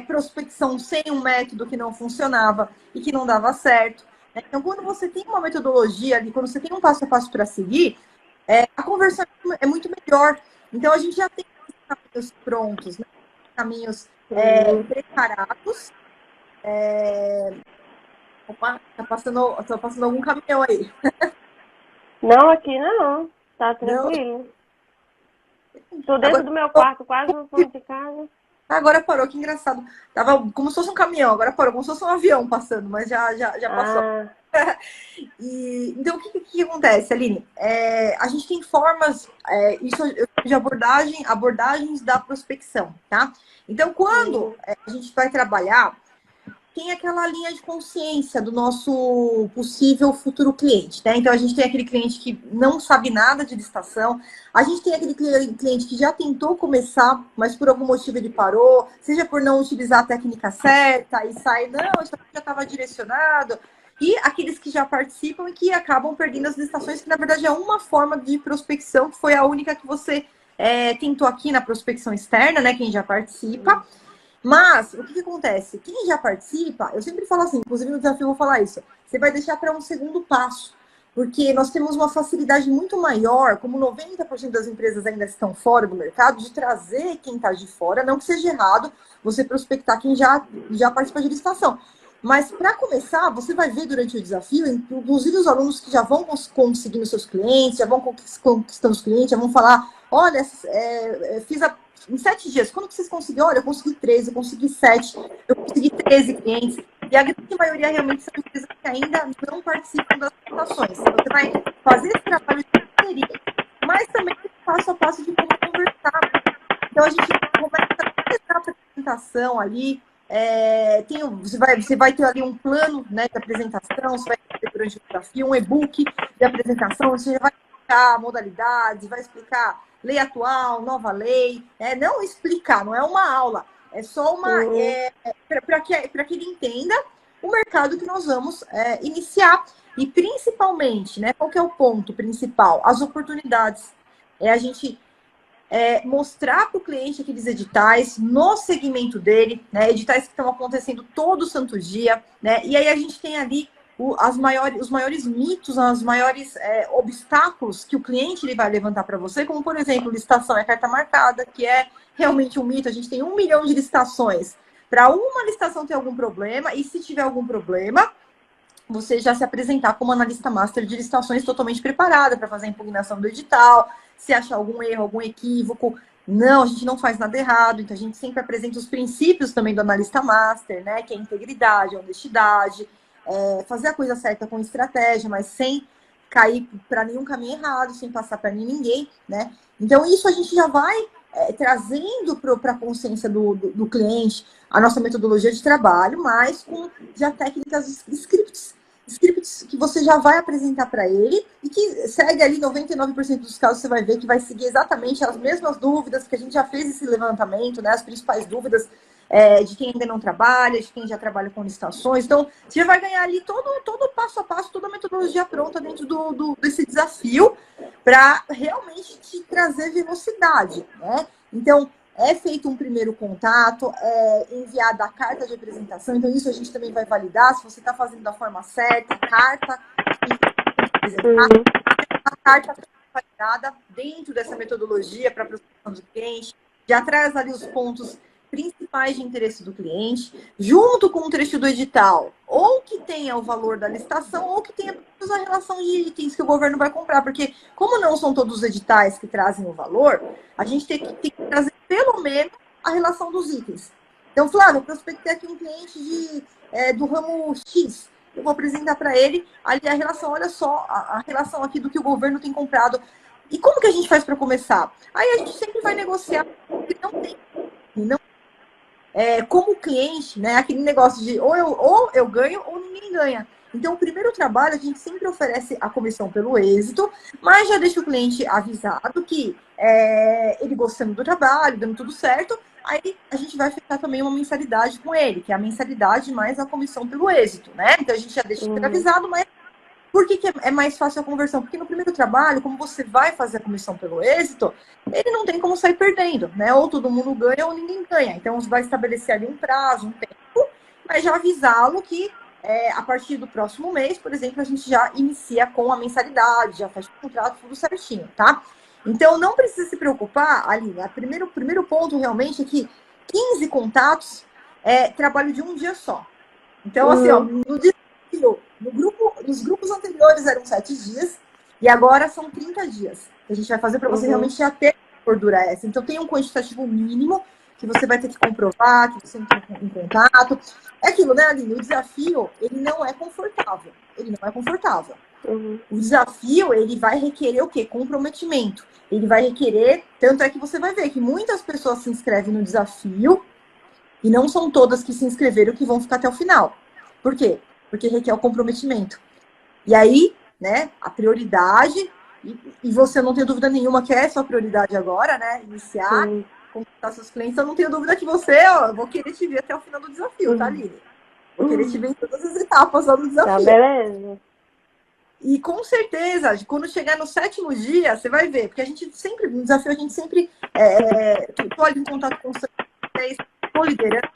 prospecção sem um método que não funcionava e que não dava certo. Então, quando você tem uma metodologia ali, quando você tem um passo a passo para seguir, a conversão é muito melhor. Então, a gente já tem caminhos prontos, né? Caminhos preparados Opa, tá passando algum caminhão aí. Não, aqui não. Tá Não, tranquilo. Tô dentro agora, do meu quarto, quase no fundo de casa. agora parou, que engraçado. Tava como se fosse um caminhão, agora parou, como se fosse um avião passando, mas já passou. Ah, Então, o que acontece, Aline? A gente tem formas, isso eu chamo de abordagens da prospecção, tá? Então, quando sim. a gente vai trabalhar, tem aquela linha de consciência do nosso possível futuro cliente, né? Então, a gente tem aquele cliente que não sabe nada de licitação, a gente tem aquele cliente que já tentou começar, mas por algum motivo ele parou, seja por não utilizar a técnica certa e sai, não, isso aqui já estava direcionado, e aqueles que já participam e que acabam perdendo as licitações, que na verdade é uma forma de prospecção, que foi a única que você tentou aqui na prospecção externa, né? Quem já participa. Mas, o que acontece? Quem já participa, eu sempre falo assim, inclusive no desafio eu vou falar isso, você vai deixar para um segundo passo. Porque nós temos uma facilidade muito maior, como 90% das empresas ainda estão fora do mercado, de trazer quem está de fora, não que seja errado você prospectar quem já participa de licitação. Mas, para começar, você vai ver durante o desafio, inclusive os alunos que já vão conseguindo seus clientes, já vão conquistando os clientes, já vão falar, olha, fiz em 7 dias, quando que vocês conseguiram? Olha, eu consegui 13, eu consegui 7, eu consegui 13 clientes. E a grande maioria realmente são empresas que ainda não participam das licitações. Você vai fazer esse trabalho de parceria, mas também passo a passo de como conversar. Então, a gente começa a apresentação ali, você vai ter ali um plano, né, de apresentação, você vai ter durante o desafio um e-book de apresentação, você vai explicar modalidades, vai explicar lei atual, nova lei, não explicar, não é uma aula, é só para que ele entenda o mercado que nós vamos iniciar. E principalmente, né, qual que é o ponto principal? As oportunidades. A gente mostrar para o cliente aqueles editais no segmento dele, né? Editais que estão acontecendo todo santo dia, né? E aí a gente tem ali os maiores mitos, os maiores obstáculos que o cliente ele vai levantar para você, como por exemplo, licitação é carta marcada, que é realmente um mito. A gente tem 1 milhão de licitações. Para uma licitação ter algum problema, e se tiver algum problema, você já se apresentar como analista master de licitações totalmente preparada para fazer a impugnação do edital, se achar algum erro, algum equívoco. Não, a gente não faz nada errado, então a gente sempre apresenta os princípios também do analista master, né? Que é integridade, honestidade, fazer a coisa certa com estratégia, mas sem cair para nenhum caminho errado, sem passar para ninguém, né? Então isso a gente já vai trazendo para a consciência do cliente a nossa metodologia de trabalho, mas com já técnicas scripts que você já vai apresentar para ele e que segue ali 99% dos casos, você vai ver que vai seguir exatamente as mesmas dúvidas, que a gente já fez esse levantamento, né? As principais dúvidas de quem ainda não trabalha, de quem já trabalha com licitações. Então, você já vai ganhar ali todo passo a passo, toda a metodologia pronta dentro desse desafio para realmente te trazer velocidade, né? Então, é feito um primeiro contato, enviada a carta de apresentação, então isso a gente também vai validar, se você está fazendo da forma certa, a carta a carta validada dentro dessa metodologia para a prospecção do cliente, já traz ali os pontos principais de interesse do cliente, junto com o trecho do edital, ou que tenha o valor da licitação, ou que tenha a relação de itens que o governo vai comprar, porque como não são todos os editais que trazem o valor, a gente tem que trazer pelo menos a relação dos itens. Então, Flávio, eu prospectei aqui um cliente do ramo X, eu vou apresentar para ele ali a relação, olha só, a relação aqui do que o governo tem comprado. E como que a gente faz para começar? Aí a gente sempre vai negociar, porque não tem, não como cliente, né, aquele negócio de ou eu ganho ou ninguém ganha. Então, o primeiro trabalho, a gente sempre oferece a comissão pelo êxito, mas já deixa o cliente avisado que ele gostando do trabalho, dando tudo certo, aí a gente vai fechar também uma mensalidade com ele, que é a mensalidade mais a comissão pelo êxito, né? Então, a gente já deixa avisado, mas por que é mais fácil a conversão? Porque no primeiro trabalho, como você vai fazer a comissão pelo êxito, ele não tem como sair perdendo, né? Ou todo mundo ganha ou ninguém ganha. Então, você vai estabelecer ali um prazo, um tempo, mas já avisá-lo que a partir do próximo mês, por exemplo, a gente já inicia com a mensalidade, já faz o contrato tudo certinho, tá? Então, não precisa se preocupar, Aline. O primeiro ponto realmente é que 15 contatos é trabalho de um dia só. Então, assim, ó, no desafio, nos grupos anteriores eram 7 dias, e agora são 30 dias. Que a gente vai fazer para você realmente já ter gordura essa. Então, tem um quantitativo mínimo que você vai ter que comprovar, que você entra em contato. É aquilo, né, Aline? O desafio, ele não é confortável. Ele não é confortável. O desafio, ele vai requerer o quê? Comprometimento. Ele vai requerer, tanto é que você vai ver que muitas pessoas se inscrevem no desafio e não são todas que se inscreveram que vão ficar até o final. Por quê? Porque requer o comprometimento. E aí, né, a prioridade, e você não tem dúvida nenhuma que é sua prioridade agora, né, iniciar, conquistar seus clientes, eu não tenho dúvida que você, ó, eu vou querer te ver até o final do desafio, tá, Aline? Vou querer te ver em todas as etapas lá do desafio. Tá, beleza. E com certeza, quando chegar no 7º dia, você vai ver, porque a gente sempre, no desafio, a gente sempre tô ali em contato com vocês, tô liderando,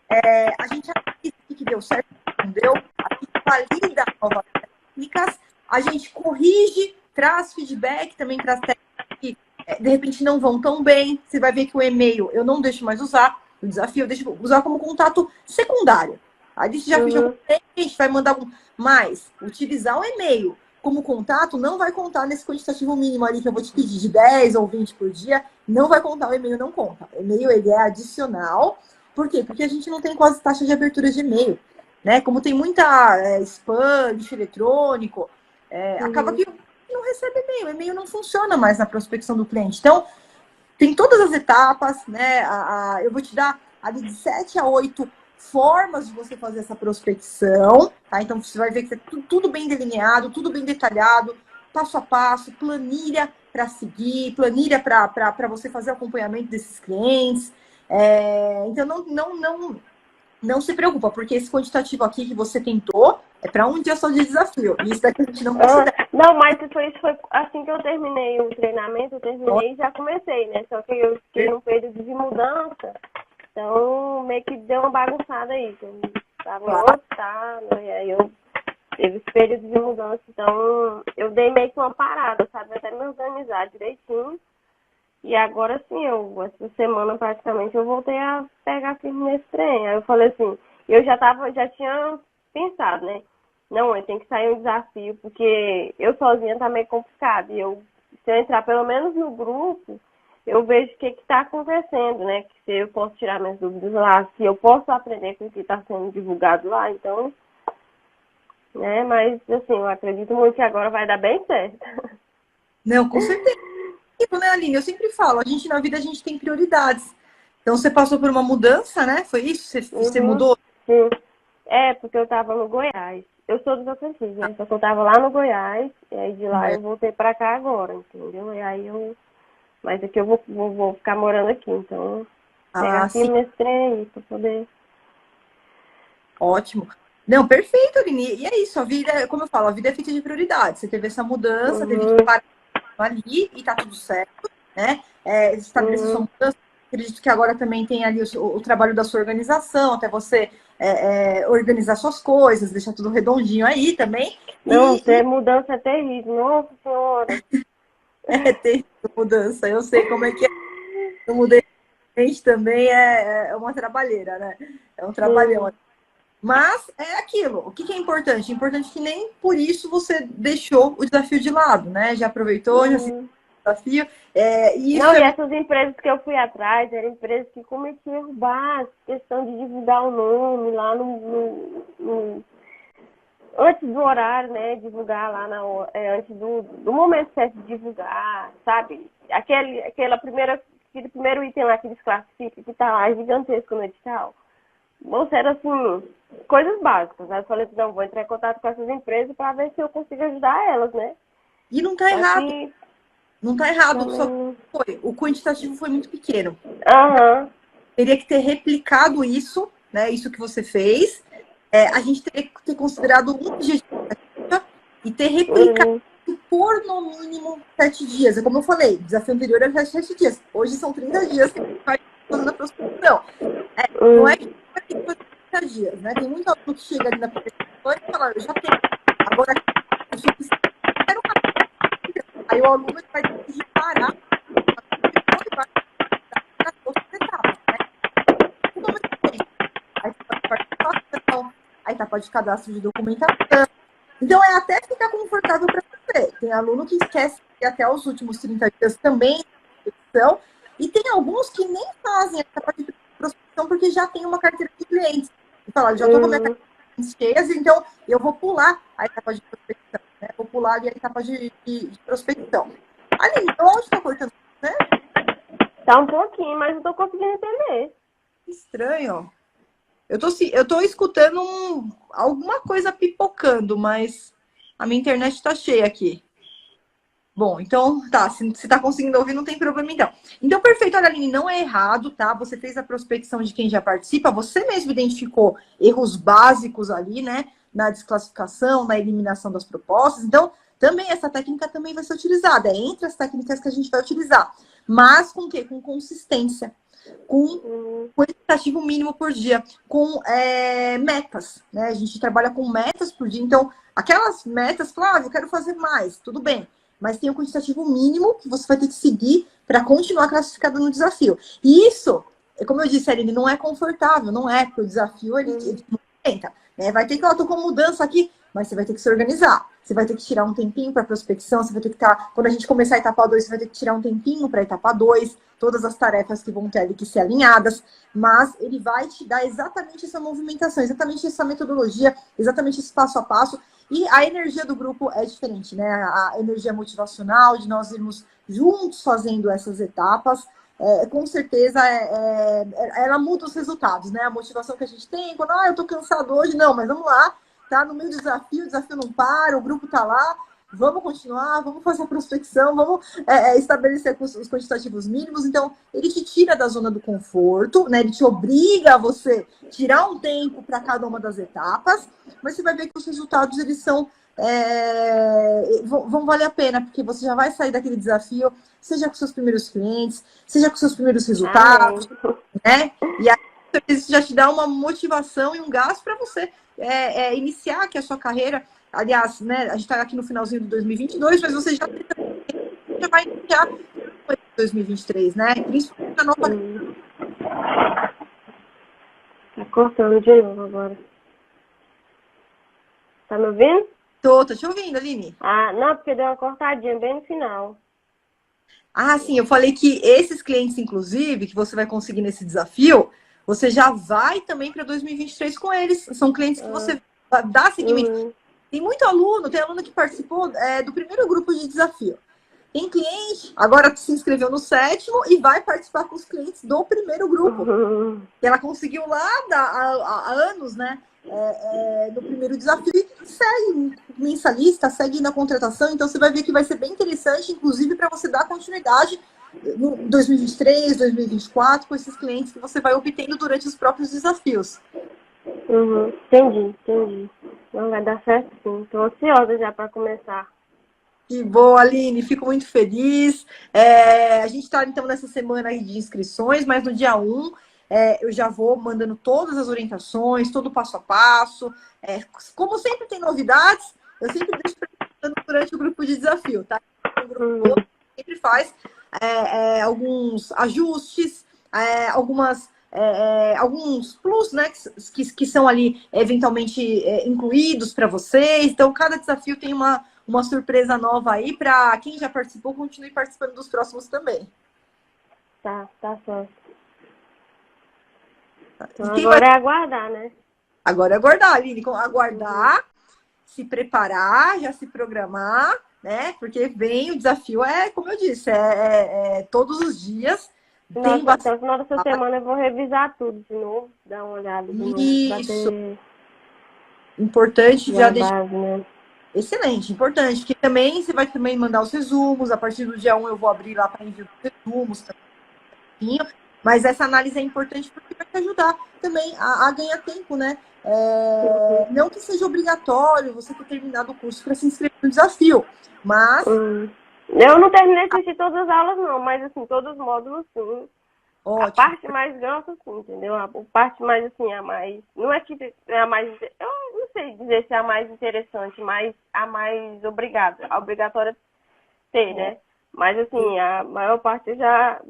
a gente analisa o que deu certo, o que não deu, a gente valida novas técnicas, a gente corrige, traz feedback, também traz técnicas que de repente não vão tão bem. Você vai ver que o e-mail eu não deixo mais usar, o desafio eu deixo usar como contato secundário. Aí você já fica com a gente vai mandar mais, utilizar o e-mail como contato não vai contar nesse quantitativo mínimo ali que eu vou te pedir de 10 ou 20 por dia, não vai contar, o e-mail não conta. O e-mail, ele é adicional. Por quê? Porque a gente não tem quase taxa de abertura de e-mail, né? Como tem muita spam, lixo eletrônico, acaba que não recebe e-mail. O e-mail não funciona mais na prospecção do cliente. Então, tem todas as etapas, né? Eu vou te dar ali de 7 a 8 formas de você fazer essa prospecção, tá? Então você vai ver que é tudo bem delineado, tudo bem detalhado, passo a passo, planilha para seguir, planilha para você fazer o acompanhamento desses clientes. Então não se preocupa, porque esse quantitativo aqui que você tentou é para um dia só de desafio. E isso daqui a gente não considera. Não, mas isso foi assim que eu terminei o treinamento, eu terminei e já comecei, né? Só que eu fiquei num período de mudança. Então, meio que deu uma bagunçada aí. Eu estava em outro estado, e aí eu teve esse período de mudança. Então, eu dei meio que uma parada, sabe? Até me organizar direitinho. E agora sim, essa semana praticamente, eu voltei a pegar firme nesse trem. Aí eu falei assim, eu já tinha pensado, né? Não, eu tenho que sair um desafio, porque eu sozinha tá meio complicado. E se eu entrar pelo menos no grupo, eu vejo o que está acontecendo, né? Que se eu posso tirar minhas dúvidas lá, se eu posso aprender com o que está sendo divulgado lá, então, né? Mas, assim, eu acredito muito que agora vai dar bem certo. Não, com certeza. Né, Aline? Eu sempre falo, na vida a gente tem prioridades. Então você passou por uma mudança, né? Foi isso? Você mudou? Sim. Porque eu estava no Goiás. Eu sou do Tocantins, né? Só que eu estava lá no Goiás, e aí de lá eu voltei para cá agora, entendeu? E aí mas aqui eu vou ficar morando aqui, então pegar aqui nesse trem aí para poder. Ótimo. Não, perfeito, Aline. E é isso, a vida, como eu falo, a vida é feita de prioridades. Você teve essa mudança, teve que parar ali e tá tudo certo, né? Estabelecer sua mudança. Acredito que agora também tem ali o trabalho da sua organização, até você organizar suas coisas, deixar tudo redondinho aí também. Não, ter mudança é terrível, nossa senhora. Terrível mudança, eu sei como é que é. Eu mudei também, é uma trabalheira, né? É um trabalhão. Mas é aquilo. O que é importante? Importante que nem por isso você deixou o desafio de lado, né? Já aproveitou, já se desafio. E essas empresas que eu fui atrás eram empresas que cometiam erro básico, questão de divulgar o nome lá antes do horário, né? Divulgar lá antes do momento certo de divulgar, sabe? Aquele primeiro item lá que desclassifica, que tá lá gigantesco no edital. Moça, era assim, coisas básicas. Aí eu falei assim, não, vou entrar em contato com essas empresas para ver se eu consigo ajudar elas, né? E não tá errado. Não tá errado, só o quantitativo foi muito pequeno. Teria que ter replicado isso, né? Isso que você fez. A gente teria que ter considerado um objetivo e ter replicado por no mínimo 7 dias. É como eu falei, o desafio anterior era 7 dias. Hoje são 30 dias que a gente vai fazendo a prospecção. Não é que vai ter que fazer 30 dias, né? Tem muito aluno que chega ali na prospecção e fala, eu já tenho. Agora, eu só quero uma. Aí o aluno vai ter que parar e vai para outras etapas, né? Aí tá participação, aí tá de cadastro de documentação. Então, é até ficar confortável para você. Tem aluno que esquece até os últimos 30 dias também, e tem alguns que nem fazem essa parte de prospecção porque já tem uma carteira de clientes. E fala, já estou com a minha carteira de clientes cheias, então eu vou pular a etapa de prospecção, né? Vou pular ali a etapa de prospecção. Aline, eu acho que está cortando, né? Tá um pouquinho, mas não tô conseguindo entender. Estranho. Eu tô escutando alguma coisa pipocando, mas a minha internet está cheia aqui. Bom, então, tá, se tá conseguindo ouvir, não tem problema, então. Então, perfeito, olha, Aline, não é errado, tá? Você fez a prospecção de quem já participa, você mesmo identificou erros básicos ali, né? Na desclassificação, na eliminação das propostas. Então, também essa técnica também vai ser utilizada. É entre as técnicas que a gente vai utilizar. Mas com o quê? Com consistência. Com quantitativo mínimo por dia. Com metas, né? A gente trabalha com metas por dia. Então, aquelas metas, Flávio, eu quero fazer mais, tudo bem. Mas tem um quantitativo mínimo que você vai ter que seguir para continuar classificado no desafio. E isso, como eu disse, Aline, não é confortável, não é, porque o desafio ele não tenta. Né? Vai ter que, tô com mudança aqui, mas você vai ter que se organizar. Você vai ter que tirar um tempinho para prospecção, você vai ter que estar. Quando a gente começar a etapa 2, você vai ter que tirar um tempinho para a etapa 2, todas as tarefas que vão ter ali que ser alinhadas, mas ele vai te dar exatamente essa movimentação, exatamente essa metodologia, exatamente esse passo a passo. E a energia do grupo é diferente, né? A energia motivacional, de nós irmos juntos fazendo essas etapas, com certeza ela muda os resultados, né? A motivação que a gente tem, quando eu tô cansado hoje, não, mas vamos lá, tá no meio do desafio, o desafio não para, o grupo tá lá, vamos continuar, vamos fazer a prospecção, vamos estabelecer os quantitativos mínimos. Então, ele te tira da zona do conforto, né? Ele te obriga a você tirar um tempo para cada uma das etapas, mas você vai ver que os resultados, eles são vão valer a pena, porque você já vai sair daquele desafio, seja com seus primeiros clientes, seja com seus primeiros resultados, né? E aí, isso já te dá uma motivação e um gás para você iniciar aqui a sua carreira. Aliás, né, a gente está aqui no finalzinho de 2022, mas você já vai iniciar 2023, né? Principalmente a nova. Tá cortando de novo agora. Tá me ouvindo? Tô te ouvindo, Aline. Ah, não, porque deu uma cortadinha bem no final. Ah, sim, eu falei que esses clientes, inclusive, que você vai conseguir nesse desafio, você já vai também para 2023 com eles. São clientes que você dá seguimento. Tem muito aluno, tem aluno que participou do primeiro grupo de desafio. Tem cliente, agora se inscreveu no 7º e vai participar com os clientes do primeiro grupo. Que ela conseguiu lá há anos, né? No primeiro desafio e segue mensalista, segue na contratação. Então você vai ver que vai ser bem interessante, inclusive para você dar continuidade no 2023, 2024, com esses clientes que você vai obtendo durante os próprios desafios. Entendi. Não vai dar certo, sim. Estou ansiosa já para começar. Que bom, Aline, fico muito feliz. A gente está, então, nessa semana aí de inscrições, mas no dia 1 eu já vou mandando todas as orientações, todo o passo a passo. Como sempre tem novidades, eu sempre deixo durante o grupo de desafio, tá? O grupo sempre faz alguns ajustes, alguns plus, né, que são ali eventualmente incluídos para vocês. Então, cada desafio tem uma surpresa nova aí para quem já participou, continue participando dos próximos também. Tá certo. Então, agora é aguardar, né? Agora é aguardar, Aline. Aguardar, se preparar, já se programar, né? Porque vem o desafio, como eu disse, todos os dias. Até o final dessa semana eu vou revisar tudo de novo, dar uma olhada de novo. Isso. Importante já deixar. Base, né? Excelente, importante, porque também você vai também mandar os resumos, a partir do dia 1 eu vou abrir lá para envio dos resumos também, mas essa análise é importante porque vai te ajudar também a ganhar tempo, né? Não que seja obrigatório você ter terminado o curso para se inscrever no desafio, mas... Eu não terminei de assistir todas as aulas não, mas assim, todos os módulos sim. Ótimo. A parte mais grossa, sim, entendeu? A parte mais, assim, a mais... Não é que é a mais... Eu não sei dizer se é a mais interessante, mas a mais obrigatória ter, né? Mas, assim, a maior parte eu já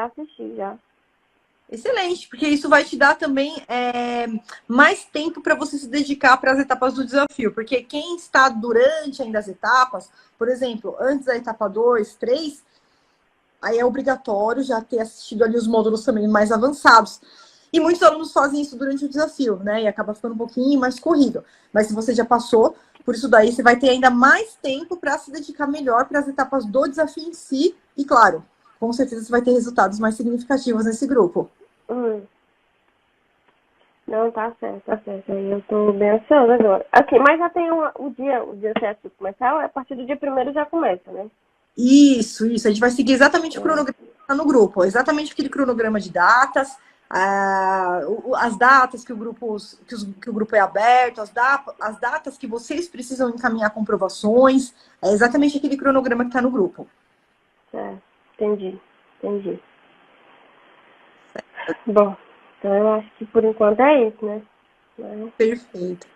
assisti, já. Excelente, porque isso vai te dar também mais tempo para você se dedicar para as etapas do desafio. Porque quem está durante ainda as etapas, por exemplo, antes da etapa 2, 3, aí é obrigatório já ter assistido ali os módulos também mais avançados. E muitos alunos fazem isso durante o desafio, né? E acaba ficando um pouquinho mais corrido. Mas se você já passou por isso daí, você vai ter ainda mais tempo para se dedicar melhor para as etapas do desafio em si. E claro, com certeza você vai ter resultados mais significativos nesse grupo. Não, tá certo, tá certo. Aí eu tô bem ansiosa agora. Assim, mas já tem o dia certo de começar, a partir do dia 1º já começa, né? Isso. A gente vai seguir exatamente o cronograma que tá no grupo. Exatamente aquele cronograma de datas, as datas que o grupo é aberto, as datas que vocês precisam encaminhar comprovações. É exatamente aquele cronograma que está no grupo. Certo, entendi. Bom, então eu acho que por enquanto é isso, né? Perfeito.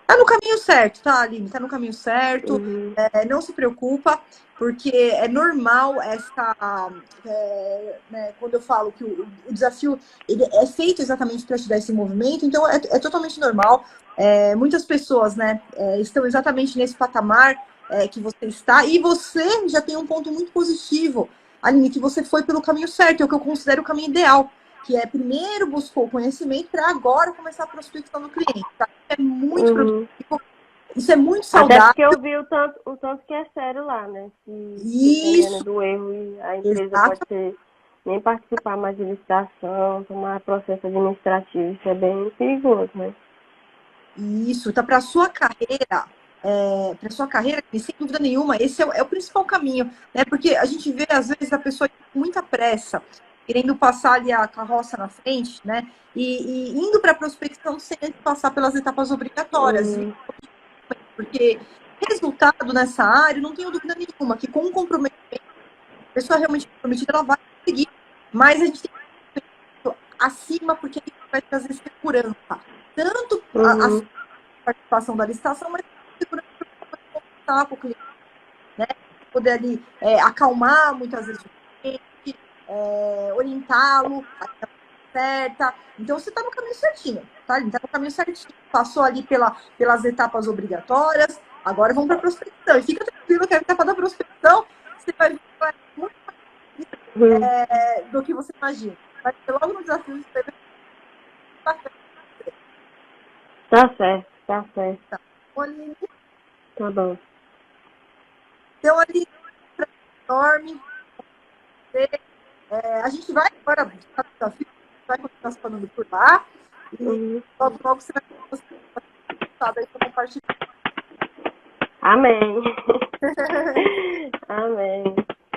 Tá no caminho certo, tá, Aline? Tá no caminho certo. Uhum. Não se preocupa, porque é normal né, quando eu falo que o desafio ele é feito exatamente para te dar esse movimento, então é totalmente normal. Muitas pessoas, né, estão exatamente nesse patamar que você está, e você já tem um ponto muito positivo, Aline, que você foi pelo caminho certo, é o que eu considero o caminho ideal, que é primeiro buscou o conhecimento para agora começar a prospecção do cliente. Tá? É muito produtivo, isso é muito saudável. Até porque eu vi o tanto que é sério lá, né? Isso. Do erro e a empresa pode nem participar mais de licitação, tomar processo administrativo, isso é bem perigoso, né? Isso, tá para sua carreira. Sem dúvida nenhuma, esse é o principal caminho, né? Porque a gente vê, às vezes, a pessoa com muita pressa, querendo passar ali a carroça na frente, né? E indo para a prospecção sem passar pelas etapas obrigatórias. Porque resultado nessa área, não tenho dúvida nenhuma, que com o comprometimento, a pessoa realmente comprometida, ela vai conseguir. Mas a gente tem que ir acima, porque isso vai trazer segurança. Tanto a participação da licitação, mas segurança para o cliente, né? Poder ali acalmar muitas vezes o cliente, orientá-lo certa. Então você está no caminho certinho, tá? Está no caminho certinho. Passou ali pelas etapas obrigatórias, agora vamos para a prospecção. E fica tranquilo que a etapa da prospecção você vai ver muito mais do que você imagina. Vai ser logo no desafio de você Tá certo. Tá. Tá bom. Então, ali, dorme. A gente vai agora para o desafio, vai continuar se falando por lá. E logo você vai aí para compartilhar. Amém. Amém.